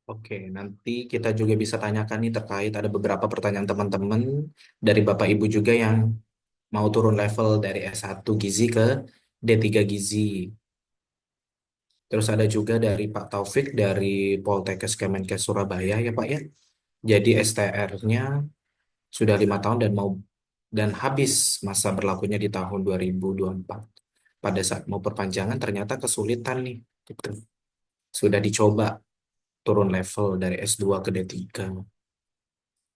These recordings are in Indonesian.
Oke, nanti kita juga bisa tanyakan nih terkait ada beberapa pertanyaan teman-teman dari Bapak Ibu juga yang mau turun level dari S1 Gizi ke D3 Gizi. Terus ada juga dari Pak Taufik dari Poltekkes Kemenkes Surabaya ya Pak ya. Jadi STR-nya sudah 5 tahun dan habis masa berlakunya di tahun 2024. Pada saat mau perpanjangan ternyata kesulitan nih. Gitu. Sudah dicoba turun level dari S2 ke D3.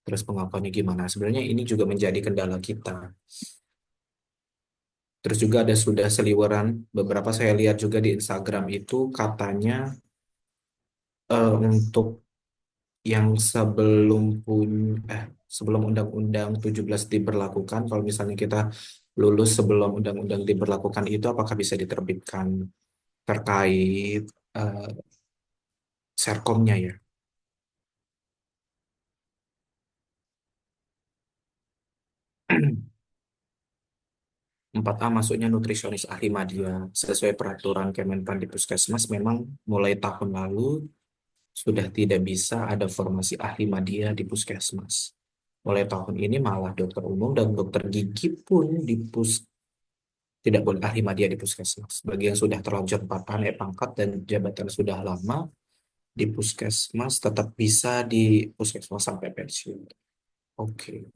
Terus pengakuannya gimana? Sebenarnya ini juga menjadi kendala kita. Terus juga ada sudah seliweran, beberapa saya lihat juga di Instagram itu katanya untuk yang sebelum Undang-Undang 17 diberlakukan, kalau misalnya kita lulus sebelum Undang-Undang diberlakukan itu apakah bisa diterbitkan terkait eh, Serkomnya ya? 4A masuknya nutrisionis ahli media sesuai peraturan Kemenpan di Puskesmas memang mulai tahun lalu sudah tidak bisa ada formasi ahli media di Puskesmas. Mulai tahun ini malah dokter umum dan dokter gigi pun tidak boleh ahli media di Puskesmas. Bagi yang sudah terlanjur 4A naik pangkat dan jabatan sudah lama di Puskesmas tetap bisa di Puskesmas sampai pensiun. Oke.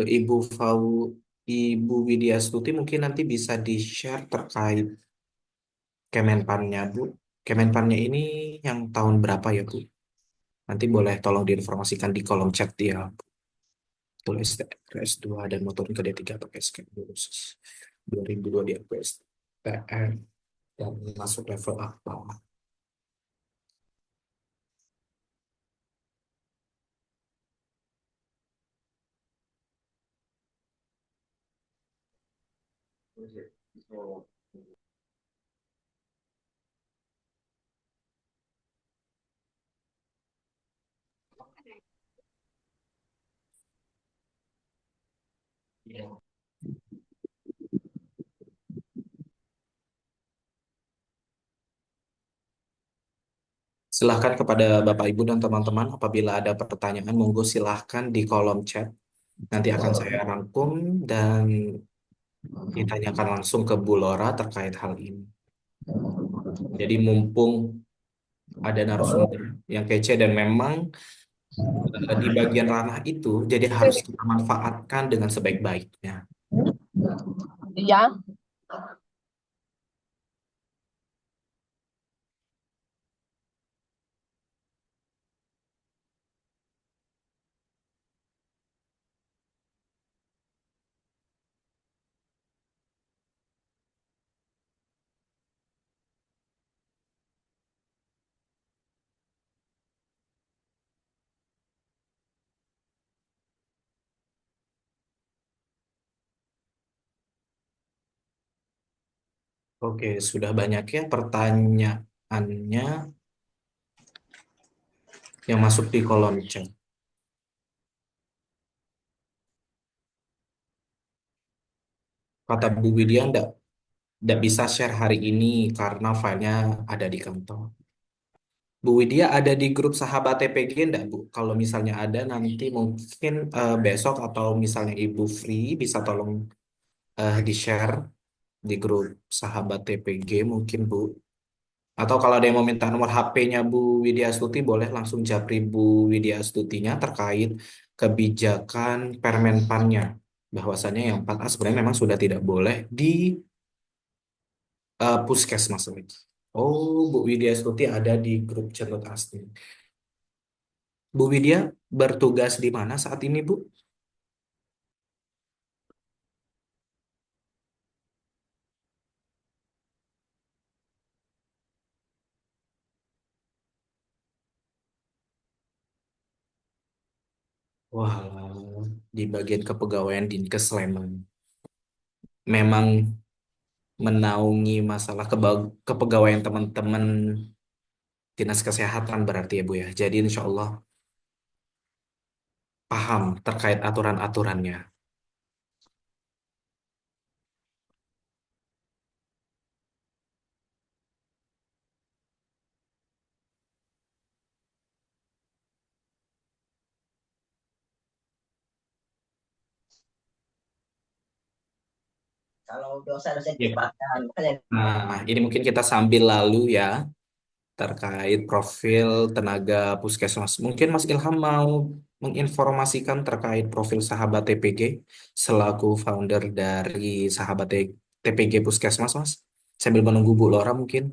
Ibu Fau, Ibu Widya Stuti mungkin nanti bisa di-share terkait Kemenpannya, Bu. Kemenpannya ini yang tahun berapa ya, Bu? Nanti boleh tolong diinformasikan di kolom chat ya. Tulis S2 dan mau turun ke D3 pakai scan lulus 2002 di STR dan masuk level apa. Silahkan kepada Bapak Ibu dan teman-teman apabila ada pertanyaan, monggo silahkan di kolom chat. Nanti akan saya rangkum dan ditanyakan langsung ke Bu Lora terkait hal ini. Jadi mumpung ada narasumber yang kece dan memang di bagian ranah itu, jadi harus kita manfaatkan dengan sebaik-baiknya. Iya, Oke, sudah banyak ya pertanyaannya yang masuk di kolom chat. Kata Bu Widya, nggak bisa share hari ini karena filenya ada di kantor. Bu Widya ada di grup sahabat TPG enggak, Bu? Kalau misalnya ada nanti mungkin besok atau misalnya Ibu free bisa tolong di-share di grup sahabat TPG mungkin, Bu. Atau kalau ada yang mau minta nomor HP-nya Bu Widya Stuti boleh langsung japri Bu Widya Stutinya terkait kebijakan Permenpannya. Bahwasannya yang 4A sebenarnya memang sudah tidak boleh di puskesmas lagi. Oh, Bu Widya Stuti ada di grup Cenut Asli. Bu Widya bertugas di mana saat ini, Bu? Wah, di bagian kepegawaian Dinkes Sleman. Memang menaungi masalah kepegawaian teman-teman Dinas Kesehatan berarti ya, Bu ya. Jadi insya Allah paham terkait aturan-aturannya. kalau dosen-dosen Ya. tempatkan. Makanya Nah, ini mungkin kita sambil lalu ya terkait profil tenaga puskesmas. Mungkin Mas Ilham mau menginformasikan terkait profil sahabat TPG selaku founder dari sahabat TPG Puskesmas, Mas. Sambil menunggu Bu Lora mungkin.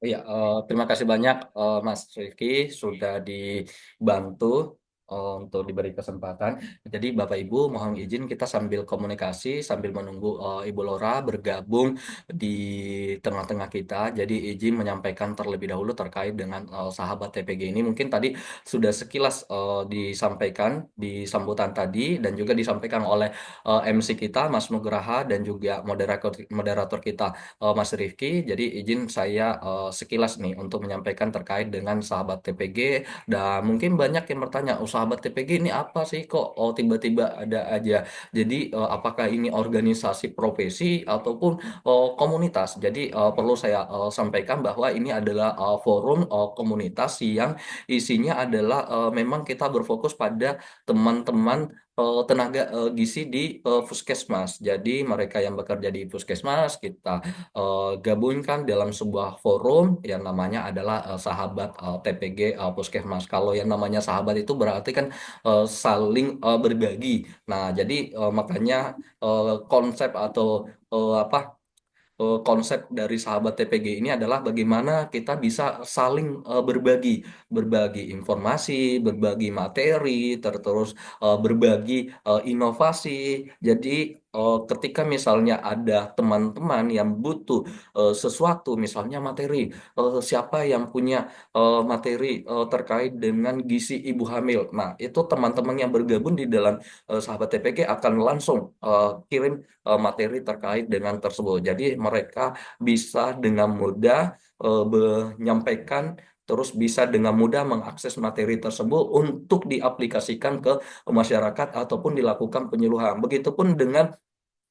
Iya, terima kasih banyak Mas Rifki sudah dibantu untuk diberi kesempatan. Jadi Bapak Ibu mohon izin kita sambil komunikasi sambil menunggu Ibu Lora bergabung di tengah-tengah kita. Jadi izin menyampaikan terlebih dahulu terkait dengan sahabat TPG ini. Mungkin tadi sudah sekilas disampaikan di sambutan tadi dan juga disampaikan oleh MC kita Mas Nugraha dan juga moderator moderator kita Mas Rifki. Jadi izin saya sekilas nih untuk menyampaikan terkait dengan sahabat TPG dan mungkin banyak yang bertanya, oh sahabat TPG ini apa sih kok oh tiba-tiba ada aja. Jadi apakah ini organisasi profesi ataupun komunitas? Jadi perlu saya sampaikan bahwa ini adalah forum komunitas yang isinya adalah memang kita berfokus pada teman-teman tenaga gizi di puskesmas. Jadi mereka yang bekerja di puskesmas kita gabungkan dalam sebuah forum yang namanya adalah sahabat TPG Puskesmas. Kalau yang namanya sahabat itu berarti kan saling berbagi. Nah, jadi makanya konsep atau apa konsep dari sahabat TPG ini adalah bagaimana kita bisa saling berbagi, berbagi informasi, berbagi materi, terus berbagi inovasi. Jadi ketika misalnya ada teman-teman yang butuh sesuatu, misalnya materi, siapa yang punya materi terkait dengan gizi ibu hamil. Nah, itu teman-teman yang bergabung di dalam sahabat TPG akan langsung kirim materi terkait dengan tersebut. Jadi mereka bisa dengan mudah menyampaikan terus bisa dengan mudah mengakses materi tersebut untuk diaplikasikan ke masyarakat ataupun dilakukan penyuluhan. Begitupun dengan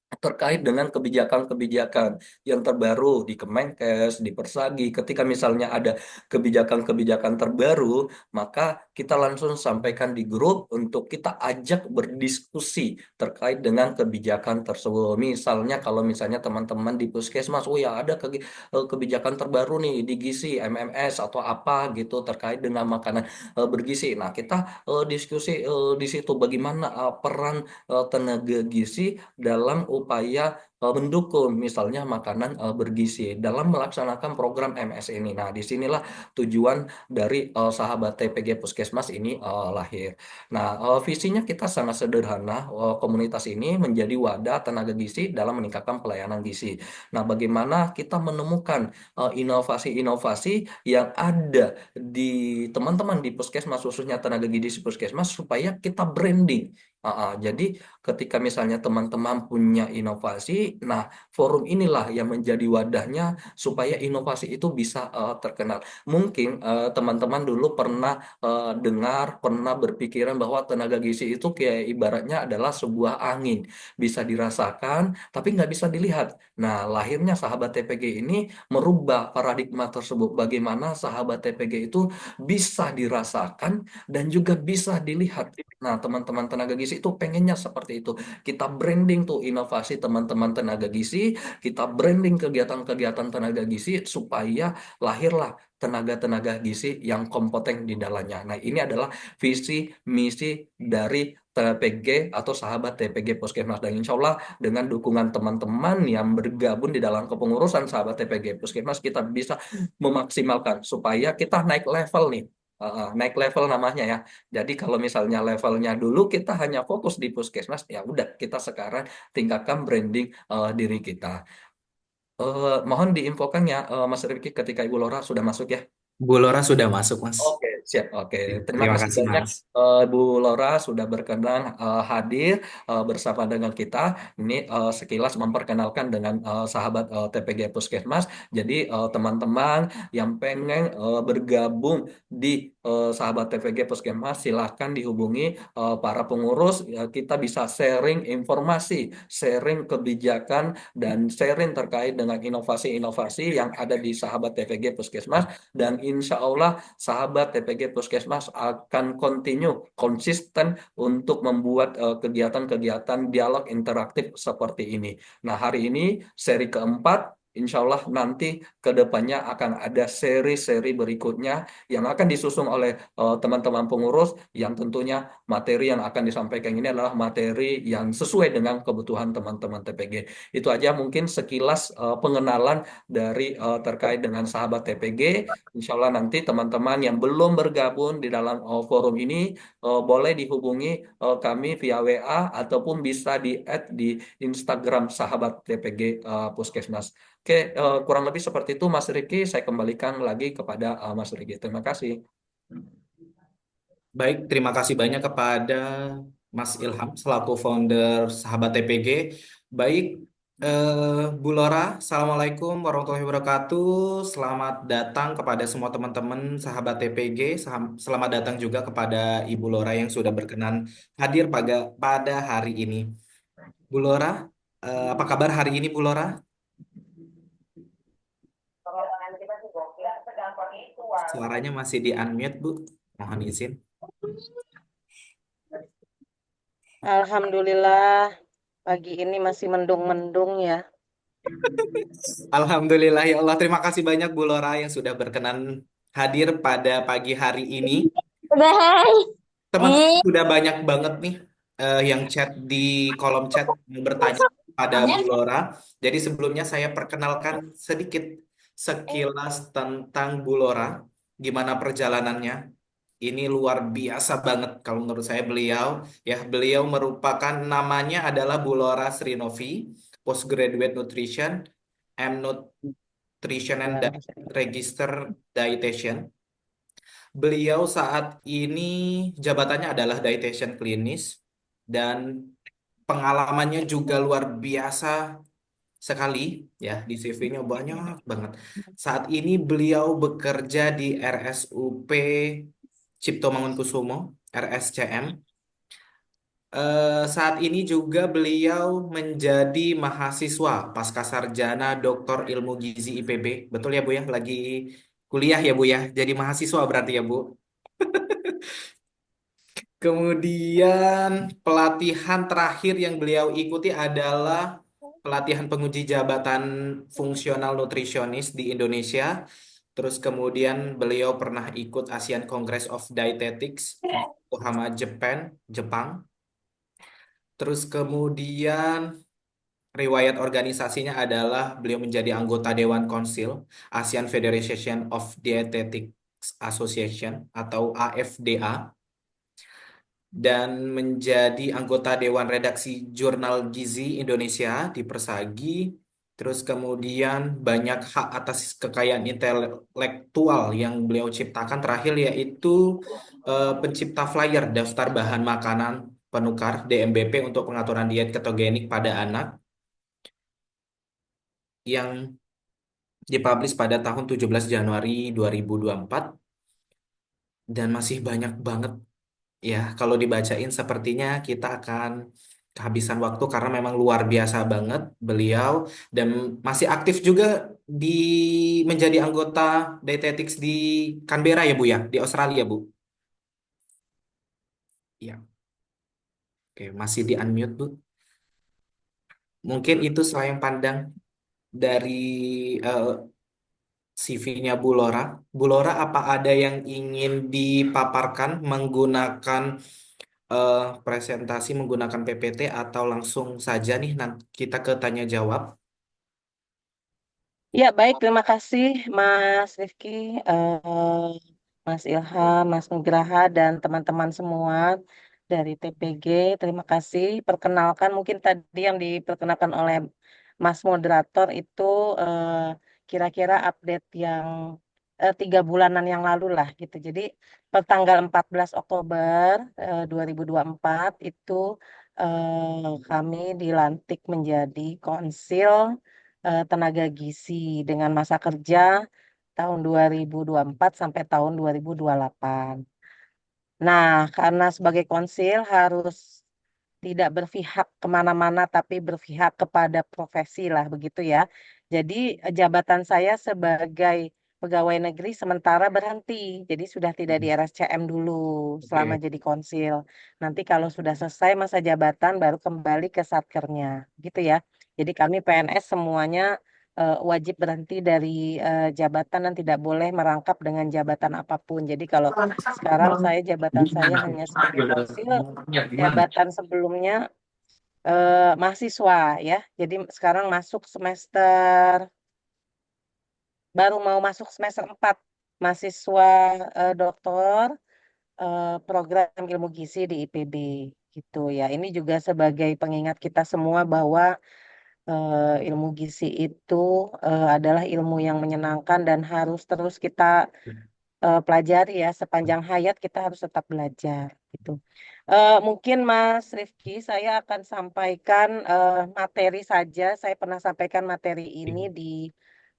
terkait dengan kebijakan-kebijakan yang terbaru di Kemenkes, di Persagi. Ketika misalnya ada kebijakan-kebijakan terbaru, maka kita langsung sampaikan di grup untuk kita ajak berdiskusi terkait dengan kebijakan tersebut. Misalnya kalau misalnya teman-teman di Puskesmas, oh ya ada kebijakan terbaru nih di gizi, MMS atau apa gitu terkait dengan makanan bergizi. Nah, kita diskusi di situ bagaimana peran tenaga gizi dalam upaya mendukung misalnya makanan bergizi dalam melaksanakan program MS ini. Nah, disinilah tujuan dari sahabat TPG Puskesmas ini lahir. Nah, visinya kita sangat sederhana. Komunitas ini menjadi wadah tenaga gizi dalam meningkatkan pelayanan gizi. Nah, bagaimana kita menemukan inovasi-inovasi yang ada di teman-teman di Puskesmas, khususnya tenaga gizi Puskesmas, supaya kita branding. Jadi ketika misalnya teman-teman punya inovasi, nah forum inilah yang menjadi wadahnya supaya inovasi itu bisa terkenal. Mungkin teman-teman dulu pernah dengar, pernah berpikiran bahwa tenaga gizi itu kayak ibaratnya adalah sebuah angin, bisa dirasakan tapi nggak bisa dilihat. Nah, lahirnya sahabat TPG ini merubah paradigma tersebut. Bagaimana sahabat TPG itu bisa dirasakan dan juga bisa dilihat. Nah, teman-teman tenaga gizi itu pengennya seperti itu. Kita branding tuh inovasi teman-teman tenaga gizi, kita branding kegiatan-kegiatan tenaga gizi supaya lahirlah tenaga-tenaga gizi yang kompeten di dalamnya. Nah, ini adalah visi misi dari TPG atau sahabat TPG Puskesmas dan insya Allah dengan dukungan teman-teman yang bergabung di dalam kepengurusan sahabat TPG Puskesmas kita bisa memaksimalkan supaya kita naik level nih. Naik level namanya ya. Jadi kalau misalnya levelnya dulu kita hanya fokus di puskesmas, ya udah kita sekarang tingkatkan branding diri kita. Mohon diinfokan ya Mas Rifki ketika Ibu Lora sudah masuk ya. Bu Lora sudah masuk, Mas. Oke, siap. Oke, terima Terima kasih kasih, banyak Mas. Bu Laura sudah berkenan hadir bersama dengan kita. Ini sekilas memperkenalkan dengan sahabat TPG Puskesmas. Jadi teman-teman yang pengen bergabung di sahabat TVG Puskesmas, silahkan dihubungi para pengurus. Ya, kita bisa sharing informasi, sharing kebijakan, dan sharing terkait dengan inovasi-inovasi yang ada di sahabat TVG Puskesmas. Dan insya Allah sahabat TPG Puskesmas akan konsisten untuk membuat kegiatan-kegiatan dialog interaktif seperti ini. Nah, hari ini seri keempat, insya Allah nanti ke depannya akan ada seri-seri berikutnya yang akan disusun oleh teman-teman pengurus, yang tentunya materi yang akan disampaikan ini adalah materi yang sesuai dengan kebutuhan teman-teman TPG. Itu aja mungkin sekilas pengenalan dari terkait dengan sahabat TPG. Insya Allah nanti teman-teman yang belum bergabung di dalam forum ini boleh dihubungi kami via WA ataupun bisa di-add di Instagram sahabat TPG Puskesmas. Oke, kurang lebih seperti itu Mas Riki. Saya kembalikan lagi kepada Mas Riki. Terima kasih. Baik, terima kasih banyak kepada Mas Ilham selaku founder Sahabat TPG. Baik, Bu Lora, Assalamualaikum warahmatullahi wabarakatuh. Selamat datang kepada semua teman-teman Sahabat TPG. Selamat datang juga kepada Ibu Lora yang sudah berkenan hadir pada hari ini. Bu Lora, apa kabar hari ini, Bu Lora? Suaranya masih di unmute, Bu. Mohon izin. Alhamdulillah, pagi ini masih mendung-mendung ya. Alhamdulillah ya Allah. Terima kasih banyak Bu Lora yang sudah berkenan hadir pada pagi hari ini. Udah. Teman-teman sudah banyak banget nih yang chat di kolom chat yang bertanya pada Bu Lora. Jadi sebelumnya saya perkenalkan sedikit sekilas tentang Bu Lora. Gimana perjalanannya? Ini luar biasa banget kalau menurut saya beliau merupakan namanya adalah Bu Lora Srinovi, Postgraduate Nutrition, M Nutrition and Register Dietitian. Beliau saat ini jabatannya adalah dietitian klinis dan pengalamannya juga luar biasa sekali ya di CV-nya banyak banget. Saat ini beliau bekerja di RSUP Cipto Mangunkusumo, RSCM. Saat ini juga beliau menjadi mahasiswa pasca sarjana Doktor Ilmu Gizi IPB. Betul ya Bu ya? Lagi kuliah ya Bu ya? Jadi mahasiswa berarti ya Bu? Kemudian pelatihan terakhir yang beliau ikuti adalah pelatihan penguji jabatan fungsional nutrisionis di Indonesia. Terus kemudian beliau pernah ikut Asian Congress of Dietetics di Yokohama, Jepang. Terus kemudian riwayat organisasinya adalah beliau menjadi anggota Dewan Konsil ASEAN Federation of Dietetics Association atau AFDA dan menjadi anggota Dewan Redaksi Jurnal Gizi Indonesia di Persagi. Terus kemudian banyak hak atas kekayaan intelektual yang beliau ciptakan terakhir yaitu pencipta flyer daftar bahan makanan penukar DMBP untuk pengaturan diet ketogenik pada anak yang dipublish pada tahun 17 Januari 2024 dan masih banyak banget. Ya, kalau dibacain sepertinya kita akan kehabisan waktu karena memang luar biasa banget beliau dan masih aktif juga di menjadi anggota Dietetics di Canberra ya Bu ya, di Australia Bu. Ya, oke, masih di unmute Bu. Mungkin itu saya yang pandang dari eh, CV-nya Bu Lora. Bu Lora, apa ada yang ingin dipaparkan menggunakan presentasi menggunakan PPT atau langsung saja nih nanti kita ke tanya jawab. Ya, baik. Terima kasih Mas Rifki, eh, Mas Ilham, Mas Nugraha, dan teman-teman semua dari TPG. Terima kasih. Perkenalkan, mungkin tadi yang diperkenalkan oleh Mas Moderator itu eh, kira-kira update yang 3 bulanan yang lalu lah gitu. Jadi per tanggal 14 Oktober 2024 itu kami dilantik menjadi konsil tenaga gizi dengan masa kerja tahun 2024 sampai tahun 2028. Nah, karena sebagai konsil harus tidak berpihak kemana-mana, tapi berpihak kepada profesi lah, begitu ya. Jadi jabatan saya sebagai pegawai negeri sementara berhenti. Jadi sudah tidak di RSCM dulu selama Oke, jadi konsil. Nanti kalau sudah selesai masa jabatan baru kembali ke satkernya, gitu ya. Jadi kami PNS semuanya wajib berhenti dari jabatan dan tidak boleh merangkap dengan jabatan apapun. Jadi kalau sekarang saya jabatan saya hanya sebagai konsil, jabatan sebelumnya mahasiswa ya. Jadi sekarang masuk semester, baru mau masuk semester 4, mahasiswa doktor program ilmu gizi di IPB gitu ya. Ini juga sebagai pengingat kita semua bahwa ilmu gizi itu adalah ilmu yang menyenangkan dan harus terus kita pelajari ya, sepanjang hayat kita harus tetap belajar gitu. Mungkin Mas Rifki, saya akan sampaikan materi saja. Saya pernah sampaikan materi ini di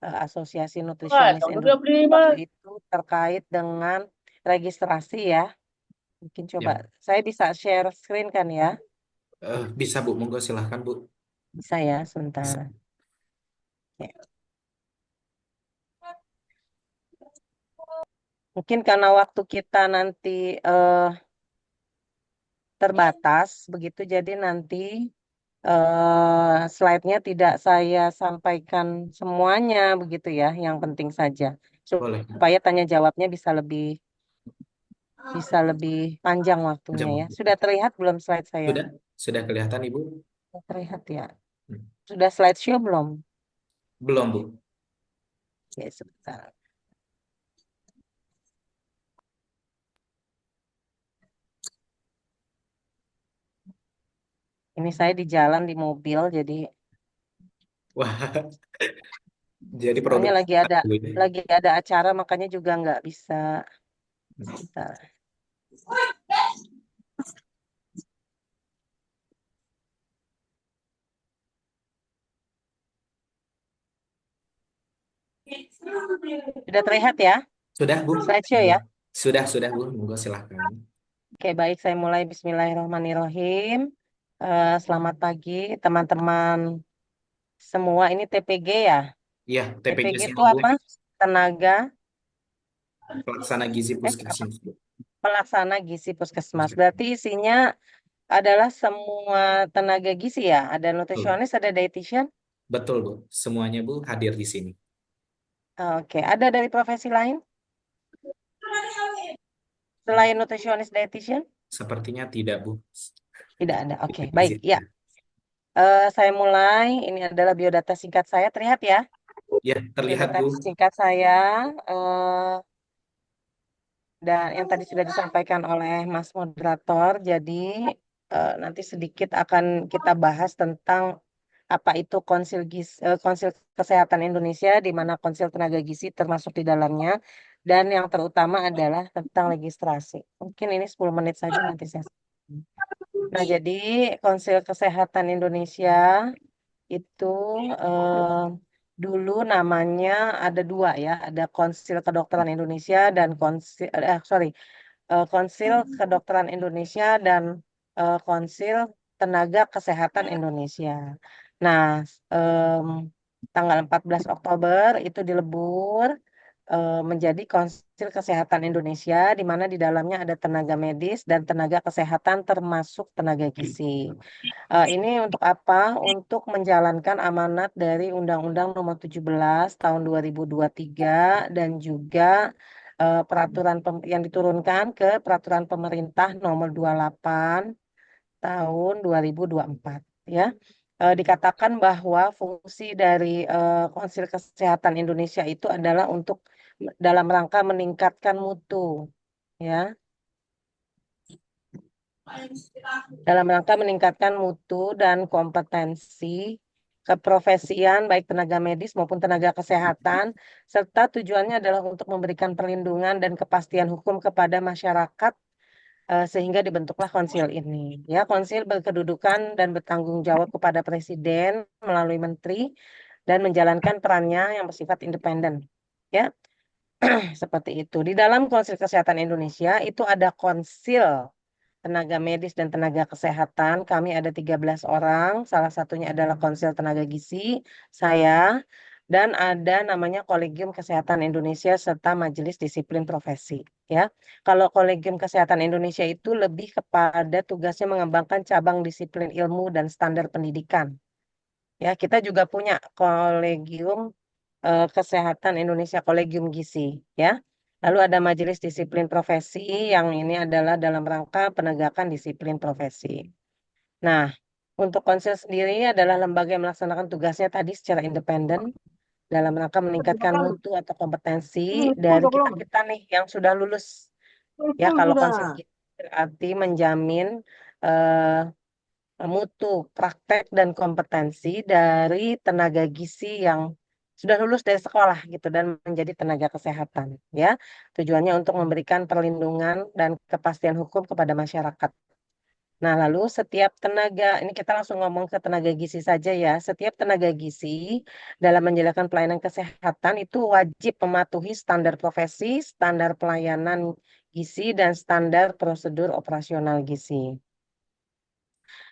Asosiasi Nutrisionis Indonesia, yaitu terkait dengan registrasi ya. Mungkin coba ya. saya bisa share screen kan ya? Bisa Bu, monggo silahkan Bu. Bisa ya, sebentar. Bisa. Ya. Mungkin karena waktu kita nanti eh, terbatas, begitu jadi nanti slide-nya tidak saya sampaikan semuanya begitu ya, yang penting saja Boleh. supaya tanya jawabnya bisa lebih panjang waktunya ya. Jam. Sudah terlihat belum slide saya? Sudah? Sudah kelihatan Ibu? Sudah terlihat ya. Hmm. Sudah slideshow belum? Belum Bu. Oke, sebentar. Ini saya di jalan di mobil, jadi Wah, jadi soalnya produktif lagi ada Bu ini. lagi ada acara makanya juga nggak bisa. Sebentar. Sudah terlihat ya Sudah Bu? slideshow ya? Sudah Bu. Monggo silahkan. Oke, baik, saya mulai. Bismillahirrahmanirrahim. Selamat pagi, teman-teman semua. Ini TPG ya? Iya, TPG TPG itu Sinobun, apa? Tenaga, pelaksana gizi apa? puskesmas Bu. Pelaksana gizi puskesmas. Berarti isinya adalah semua tenaga gizi ya? Ada Betul. nutrisionis, ada dietitian. Betul Bu. Semuanya Bu hadir di sini. Oke, ada dari profesi lain selain nutrisionis, dietitian? Sepertinya tidak Bu. Tidak ada. Oke, TPG baik. Ya, saja. saya mulai. Ini adalah biodata singkat saya. Terlihat ya? Ya, terlihat Biodata Bu. singkat saya. eh, Dan yang tadi sudah disampaikan oleh Mas Moderator, jadi nanti sedikit akan kita bahas tentang apa itu Konsil Kesehatan Indonesia, di mana Konsil Tenaga Gizi termasuk di dalamnya, dan yang terutama adalah tentang legislasi. Mungkin ini 10 menit saja nanti saya. Nah, jadi Konsil Kesehatan Indonesia itu eh, dulu namanya ada dua ya, ada Konsil Kedokteran Indonesia dan Konsil Kedokteran Indonesia dan Konsil Tenaga Kesehatan Indonesia. Nah, em, tanggal 14 Oktober itu dilebur menjadi Konsil Kesehatan Indonesia, di mana di dalamnya ada tenaga medis dan tenaga kesehatan termasuk tenaga gizi. Ini untuk apa? Untuk menjalankan amanat dari Undang-Undang Nomor 17 Tahun 2023 dan juga yang diturunkan ke Peraturan Pemerintah Nomor 28 Tahun 2024. Ya, dikatakan bahwa fungsi dari Konsil Kesehatan Indonesia itu adalah untuk dalam rangka meningkatkan mutu, ya, dalam rangka meningkatkan mutu dan kompetensi keprofesian baik tenaga medis maupun tenaga kesehatan, serta tujuannya adalah untuk memberikan perlindungan dan kepastian hukum kepada masyarakat sehingga dibentuklah konsil ini. Ya, konsil berkedudukan dan bertanggung jawab kepada presiden melalui menteri dan menjalankan perannya yang bersifat independen. Ya, Seperti itu. Di dalam Konsil Kesehatan Indonesia itu ada konsil tenaga medis dan tenaga kesehatan. Kami ada 13 orang. Salah satunya adalah konsil tenaga gizi, saya, dan ada namanya Kolegium Kesehatan Indonesia serta Majelis Disiplin Profesi. Ya, kalau Kolegium Kesehatan Indonesia itu lebih kepada tugasnya mengembangkan cabang disiplin ilmu dan standar pendidikan. Ya, kita juga punya Kolegium Kesehatan Indonesia, Kolegium Gizi, ya. Lalu ada Majelis Disiplin Profesi yang ini adalah dalam rangka penegakan disiplin profesi. Nah, untuk konsil sendiri adalah lembaga yang melaksanakan tugasnya tadi secara independen dalam rangka meningkatkan mutu atau kompetensi dari kita-kita nih yang sudah lulus. Ya, kalau konsil berarti menjamin eh, mutu, praktek, dan kompetensi dari tenaga gizi yang sudah lulus dari sekolah gitu dan menjadi tenaga kesehatan ya. Tujuannya untuk memberikan perlindungan dan kepastian hukum kepada masyarakat. Nah, lalu setiap tenaga, ini kita langsung ngomong ke tenaga gizi saja ya. Setiap tenaga gizi dalam menjalankan pelayanan kesehatan itu wajib mematuhi standar profesi, standar pelayanan gizi, dan standar prosedur operasional gizi.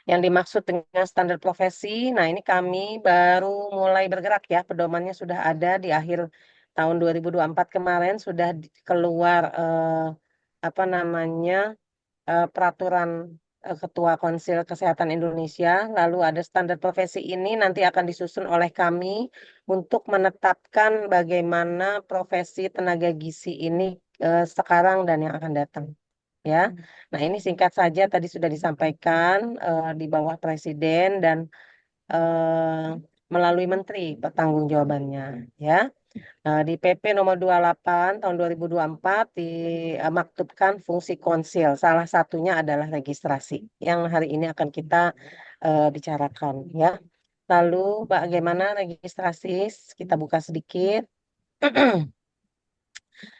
Yang dimaksud dengan standar profesi, nah ini kami baru mulai bergerak ya, pedomannya sudah ada di akhir tahun 2024 kemarin, sudah keluar apa namanya peraturan Ketua Konsil Kesehatan Indonesia, lalu ada standar profesi ini nanti akan disusun oleh kami untuk menetapkan bagaimana profesi tenaga gizi ini sekarang dan yang akan datang. Ya, nah ini singkat saja tadi sudah disampaikan di bawah Presiden dan eh, melalui Menteri pertanggungjawabannya. Ya, di PP nomor 28 tahun 2024 dimaktubkan fungsi konsil. Salah satunya adalah registrasi yang hari ini akan kita bicarakan. Ya, lalu bagaimana registrasi? Kita buka sedikit.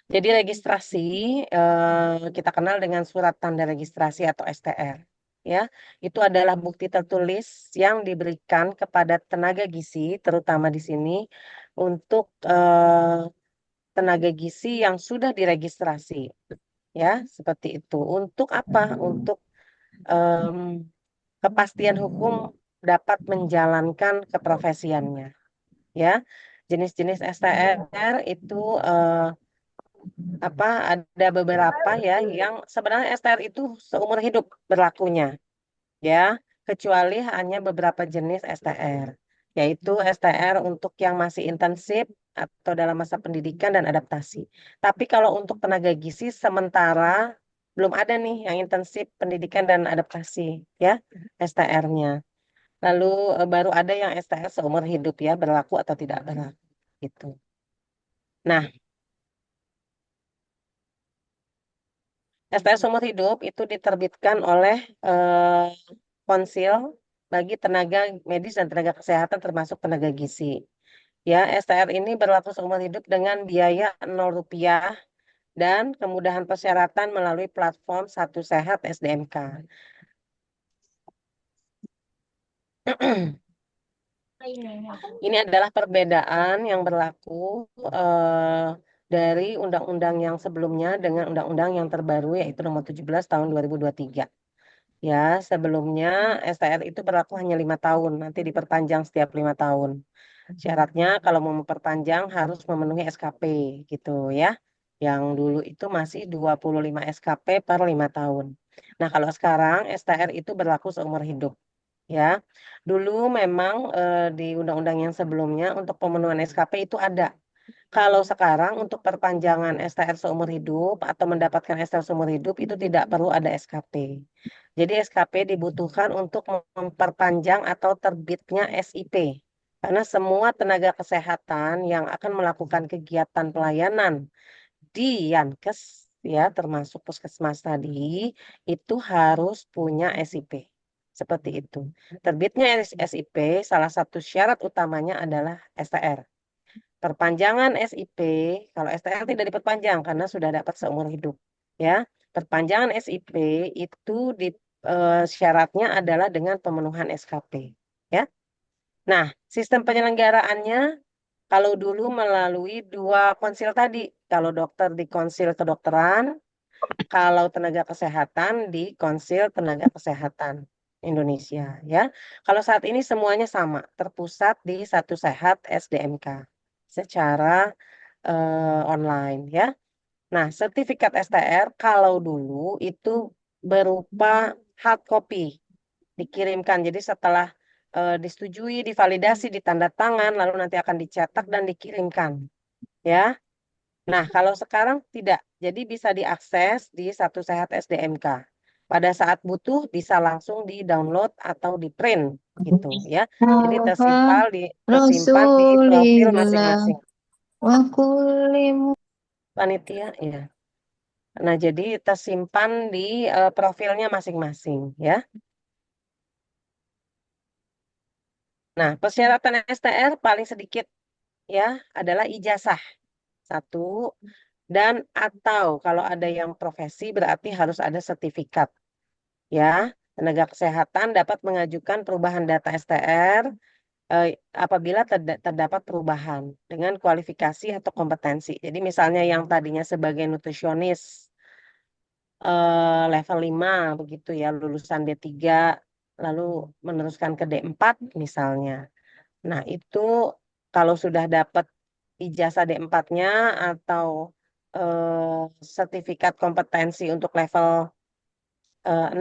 Jadi registrasi kita kenal dengan surat tanda registrasi atau STR. Ya, itu adalah bukti tertulis yang diberikan kepada tenaga gizi, terutama di sini untuk tenaga gizi yang sudah diregistrasi. Ya, seperti itu. Untuk apa? Untuk em, kepastian hukum dapat menjalankan keprofesiannya. Ya, jenis-jenis STR itu apa ada beberapa ya yang sebenarnya STR itu seumur hidup berlakunya ya, kecuali hanya beberapa jenis STR, yaitu STR untuk yang masih intensif atau dalam masa pendidikan dan adaptasi. Tapi kalau untuk tenaga gizi sementara belum ada nih yang intensif pendidikan dan adaptasi ya STR-nya. Lalu baru ada yang STR seumur hidup ya, berlaku atau tidak berlaku gitu. Nah, STR seumur hidup itu diterbitkan oleh konsil bagi tenaga medis dan tenaga kesehatan termasuk tenaga gizi. Ya, STR ini berlaku seumur hidup dengan biaya Rp0 dan kemudahan persyaratan melalui platform Satu Sehat SDMK. Ini adalah perbedaan yang berlaku dari undang-undang yang sebelumnya dengan undang-undang yang terbaru yaitu nomor 17 tahun 2023. Ya, sebelumnya STR itu berlaku hanya 5 tahun, nanti diperpanjang setiap 5 tahun. Syaratnya kalau mau memperpanjang harus memenuhi SKP gitu ya. Yang dulu itu masih 25 SKP per 5 tahun. Nah, kalau sekarang STR itu berlaku seumur hidup. Ya, dulu memang di undang-undang yang sebelumnya untuk pemenuhan SKP itu ada. Kalau sekarang untuk perpanjangan STR seumur hidup atau mendapatkan STR seumur hidup itu tidak perlu ada SKP. Jadi SKP dibutuhkan untuk memperpanjang atau terbitnya SIP. Karena semua tenaga kesehatan yang akan melakukan kegiatan pelayanan di Yankes ya termasuk puskesmas tadi itu harus punya SIP. Seperti itu. Terbitnya SIP salah satu syarat utamanya adalah STR. Perpanjangan SIP, kalau STR tidak diperpanjang karena sudah dapat seumur hidup. Ya, perpanjangan SIP itu syaratnya adalah dengan pemenuhan SKP. Ya, nah sistem penyelenggaraannya Kalau dulu melalui 2 konsil tadi, kalau dokter di konsil kedokteran, kalau tenaga kesehatan di konsil tenaga kesehatan Indonesia, ya. Kalau saat ini semuanya sama, terpusat di Satu Sehat SDMK secara online, ya. Nah, sertifikat STR kalau dulu itu berupa hard copy dikirimkan. Jadi setelah disetujui, divalidasi, ditanda tangan, lalu nanti akan dicetak dan dikirimkan, ya. Nah, kalau sekarang tidak. Jadi bisa diakses di Satu Sehat SDMK. Pada saat butuh bisa langsung di-download atau di-print gitu, ya. Jadi Muhammad tersimpan di profil Rasulillah masing-masing wa kulli panitia, ya. Nah, jadi tersimpan di profilnya masing-masing, ya. Nah, persyaratan STR paling sedikit, ya, adalah ijazah satu, dan atau kalau ada yang profesi berarti harus ada sertifikat, ya. Tenaga kesehatan dapat mengajukan perubahan data STR apabila terdapat perubahan dengan kualifikasi atau kompetensi. Jadi misalnya yang tadinya sebagai nutrisionis level 5 begitu ya, lulusan D3 lalu meneruskan ke D4 misalnya. Nah, itu kalau sudah dapat ijazah D4-nya atau sertifikat kompetensi untuk level 6,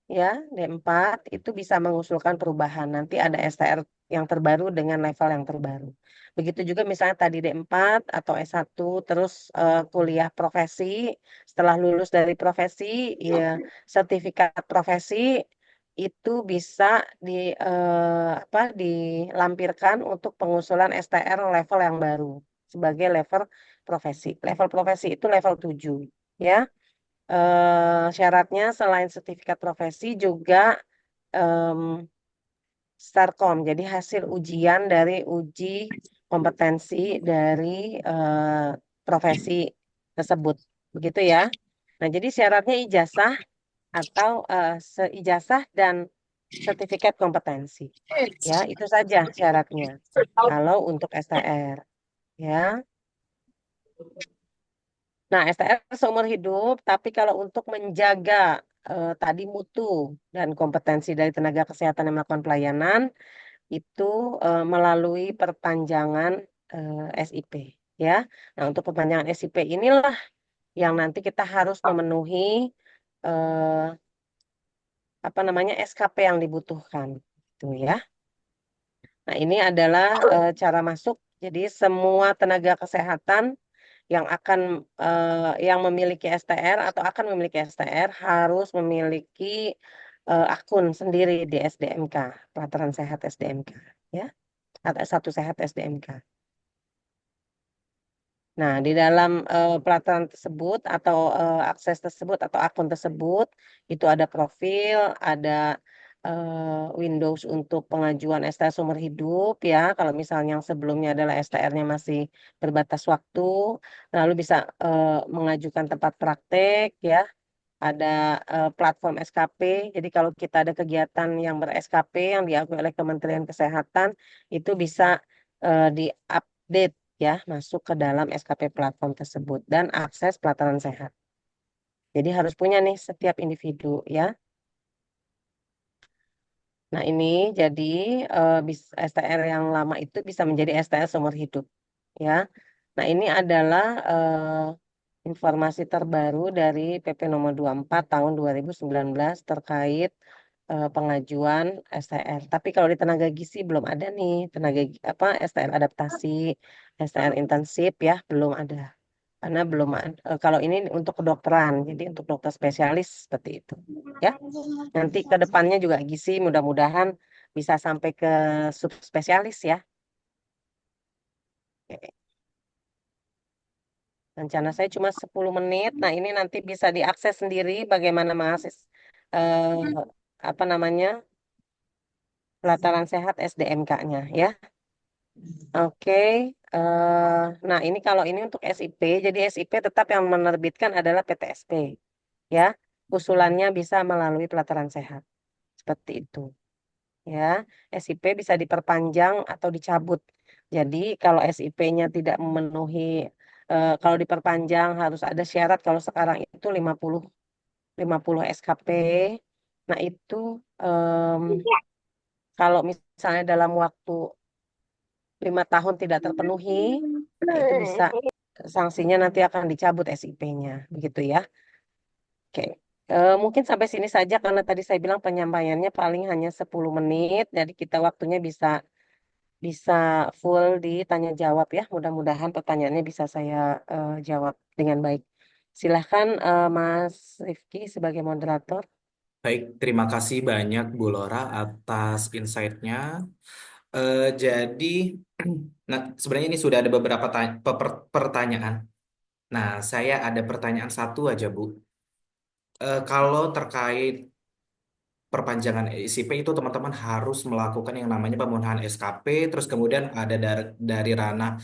ya, D4 itu bisa mengusulkan perubahan. Nanti ada STR yang terbaru dengan level yang terbaru. Begitu juga misalnya tadi D4 atau S1 terus kuliah profesi, setelah lulus dari profesi, ya, sertifikat profesi itu bisa dilampirkan untuk pengusulan STR level yang baru sebagai level profesi. Level profesi itu level 7, ya. Syaratnya selain sertifikat profesi juga em, Starkom, jadi hasil ujian dari uji kompetensi dari profesi tersebut, begitu ya. Nah, jadi syaratnya ijazah atau seijazah dan sertifikat kompetensi, ya, itu saja syaratnya. Kalau untuk STR, ya. Nah, STR seumur hidup, tapi kalau untuk menjaga tadi mutu dan kompetensi dari tenaga kesehatan yang melakukan pelayanan, itu melalui perpanjangan SIP, ya. Nah, untuk perpanjangan SIP inilah yang nanti kita harus memenuhi eh, SKP yang dibutuhkan, gitu ya. Nah, ini adalah cara masuk. Jadi semua tenaga kesehatan yang memiliki STR atau akan memiliki STR harus memiliki akun sendiri di SDMK, Pelataran Sehat SDMK, ya, atau Satu Sehat SDMK. Nah, di dalam pelataran tersebut atau akses tersebut atau akun tersebut itu ada profil, ada Windows untuk pengajuan STR seumur hidup, ya. Kalau misalnya yang sebelumnya adalah STR-nya masih berbatas waktu, lalu bisa mengajukan tempat praktek, ya. Ada platform SKP. Jadi kalau kita ada kegiatan yang ber-SKP yang diakui oleh Kementerian Kesehatan, itu bisa diupdate, ya, masuk ke dalam SKP platform tersebut dan akses pelataran sehat. Jadi harus punya nih setiap individu, ya. Nah, ini jadi STR yang lama itu bisa menjadi STR seumur hidup, ya. Nah, ini adalah informasi terbaru dari PP nomor 24 tahun 2019 terkait pengajuan STR. Tapi kalau di tenaga gizi belum ada nih, STR adaptasi, STR intensif, ya, belum ada. Karena belum ada, kalau ini untuk kedokteran, jadi untuk dokter spesialis seperti itu, ya. Nanti ke depannya juga gizi mudah-mudahan bisa sampai ke subspesialis, ya. Oke. Rencana saya cuma 10 menit. Nah, ini nanti bisa diakses sendiri bagaimana mahasiswa apa namanya? Pelataran Sehat SDMK-nya, ya. Oke. Nah, ini kalau ini untuk SIP, jadi SIP tetap yang menerbitkan adalah PTSP, ya. Usulannya bisa melalui Pelataran Sehat. Seperti itu. Ya, SIP bisa diperpanjang atau dicabut. Jadi kalau SIP-nya tidak memenuhi, kalau diperpanjang harus ada syarat kalau sekarang itu 50 SKP. Nah itu em, kalau misalnya dalam waktu 5 tahun tidak terpenuhi, nah itu bisa sanksinya nanti akan dicabut SIP-nya, begitu ya. Oke. Mungkin sampai sini saja karena tadi saya bilang penyampaiannya paling hanya 10 menit, jadi kita waktunya bisa bisa full ditanya jawab ya. Mudah-mudahan pertanyaannya bisa saya jawab dengan baik. Silahkan Mas Rifki sebagai moderator. Baik, terima kasih banyak Bu Lora atas insight-nya. Jadi, nah sebenarnya ini sudah ada beberapa pertanyaan. Nah, saya ada pertanyaan satu aja Bu. Kalau terkait perpanjangan SIP itu teman-teman harus melakukan yang namanya pemenuhan SKP, terus kemudian ada dari ranah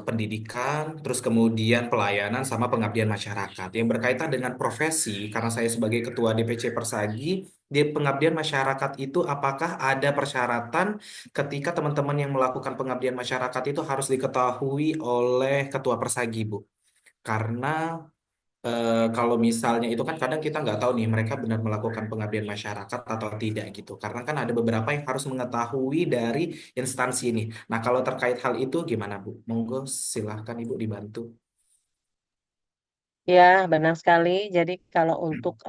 pendidikan, terus kemudian pelayanan sama pengabdian masyarakat yang berkaitan dengan profesi. Karena saya sebagai ketua DPC Persagi, di pengabdian masyarakat itu apakah ada persyaratan ketika teman-teman yang melakukan pengabdian masyarakat itu harus diketahui oleh ketua Persagi, Bu? Karena kalau misalnya itu kan kadang kita nggak tahu nih mereka benar melakukan pengabdian masyarakat atau tidak gitu. Karena kan ada beberapa yang harus mengetahui dari instansi ini. Nah, kalau terkait hal itu gimana Bu? Monggo silahkan Ibu dibantu. Ya, benar sekali. Jadi kalau untuk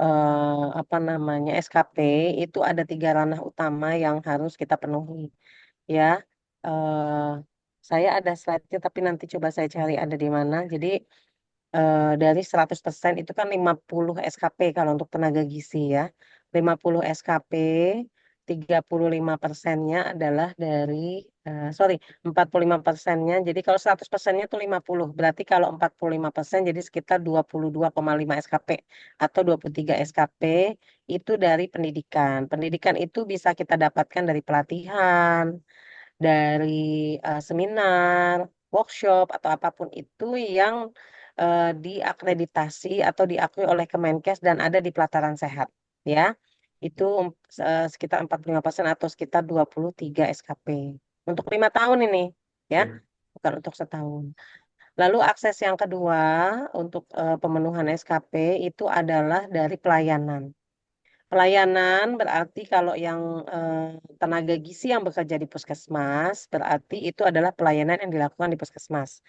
apa namanya SKP itu ada 3 ranah utama yang harus kita penuhi. Ya, eh, saya ada slide-nya tapi nanti coba saya cari ada di mana. Jadi dari 100% itu kan 50 SKP kalau untuk tenaga gizi ya. 50 SKP, 35%-nya adalah dari, sorry, 45%-nya. Jadi kalau 100%-nya itu 50. Berarti kalau 45% jadi sekitar 22,5 SKP atau 23 SKP itu dari pendidikan. Pendidikan itu bisa kita dapatkan dari pelatihan, dari seminar, workshop atau apapun itu yang diakreditasi atau diakui oleh Kemenkes dan ada di pelataran sehat, ya. Itu sekitar 45% atau sekitar 23 SKP. Untuk 5 tahun ini, ya, Ya. bukan untuk setahun. Lalu akses yang kedua untuk pemenuhan SKP itu adalah dari pelayanan. Pelayanan berarti kalau yang tenaga gizi yang bekerja di puskesmas, berarti itu adalah pelayanan yang dilakukan di puskesmas.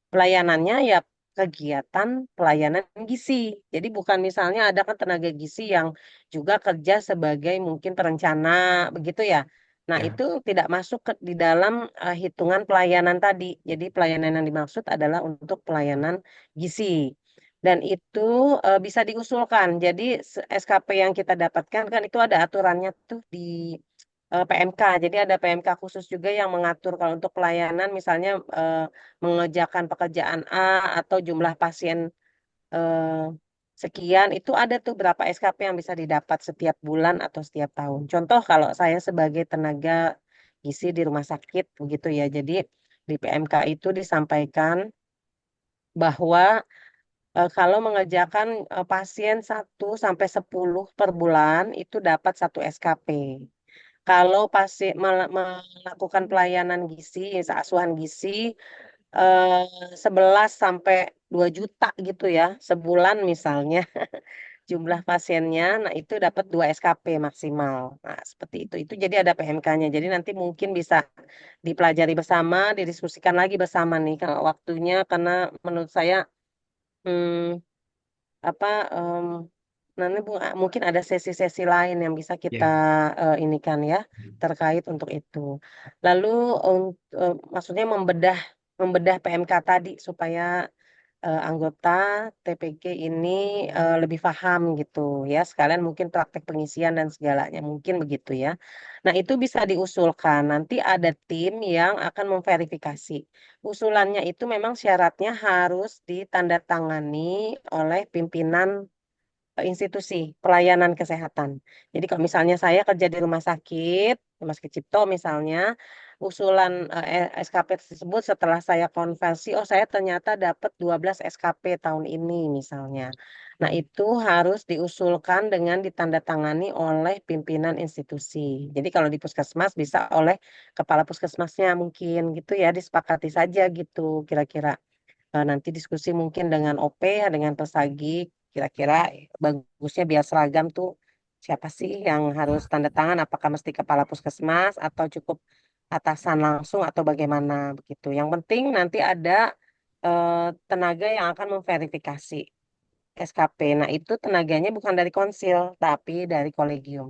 Pelayanannya ya kegiatan pelayanan gizi. Jadi bukan misalnya ada kan tenaga gizi yang juga kerja sebagai mungkin perencana, begitu ya. Nah, Ya. itu tidak masuk di dalam hitungan pelayanan tadi. Jadi pelayanan yang dimaksud adalah untuk pelayanan gizi. Dan itu bisa diusulkan. Jadi SKP yang kita dapatkan kan itu ada aturannya tuh di PMK. Jadi ada PMK khusus juga yang mengatur kalau untuk pelayanan misalnya mengerjakan pekerjaan A atau jumlah pasien eh, sekian itu ada tuh berapa SKP yang bisa didapat setiap bulan atau setiap tahun. Contoh kalau saya sebagai tenaga gizi di rumah sakit begitu ya. Jadi di PMK itu disampaikan bahwa kalau mengerjakan pasien 1 sampai 10 per bulan itu dapat 1 SKP. Kalau pasien melakukan pelayanan gizi, asuhan gizi, 11 sampai 2 juta gitu ya, sebulan misalnya jumlah pasiennya, nah itu dapat 2 SKP maksimal. Nah, seperti itu. Itu jadi ada PMK-nya. Jadi nanti mungkin bisa dipelajari bersama, didiskusikan lagi bersama nih kalau waktunya, karena menurut saya hmm, apa nanti mungkin ada sesi-sesi lain yang bisa kita Ya. ini kan ya terkait untuk itu. Lalu maksudnya membedah membedah PMK tadi supaya anggota TPG ini lebih paham gitu ya. Sekalian mungkin praktek pengisian dan segalanya mungkin begitu ya. Nah, itu bisa diusulkan. Nanti ada tim yang akan memverifikasi. Usulannya itu memang syaratnya harus ditandatangani oleh pimpinan institusi pelayanan kesehatan. Jadi kalau misalnya saya kerja di rumah sakit, Rumah Sakit Cipto misalnya, usulan SKP tersebut setelah saya konversi, oh saya ternyata dapat 12 SKP tahun ini misalnya. Nah, itu harus diusulkan dengan ditandatangani oleh pimpinan institusi. Jadi kalau di puskesmas bisa oleh kepala puskesmasnya mungkin gitu ya, disepakati saja gitu kira-kira. Nanti diskusi mungkin dengan OP, dengan Persagi, kira-kira bagusnya biar seragam tuh siapa sih yang harus tanda tangan, apakah mesti kepala puskesmas atau cukup atasan langsung atau bagaimana begitu. Yang penting nanti ada eh, tenaga yang akan memverifikasi SKP. Nah, itu tenaganya bukan dari konsil, tapi dari kolegium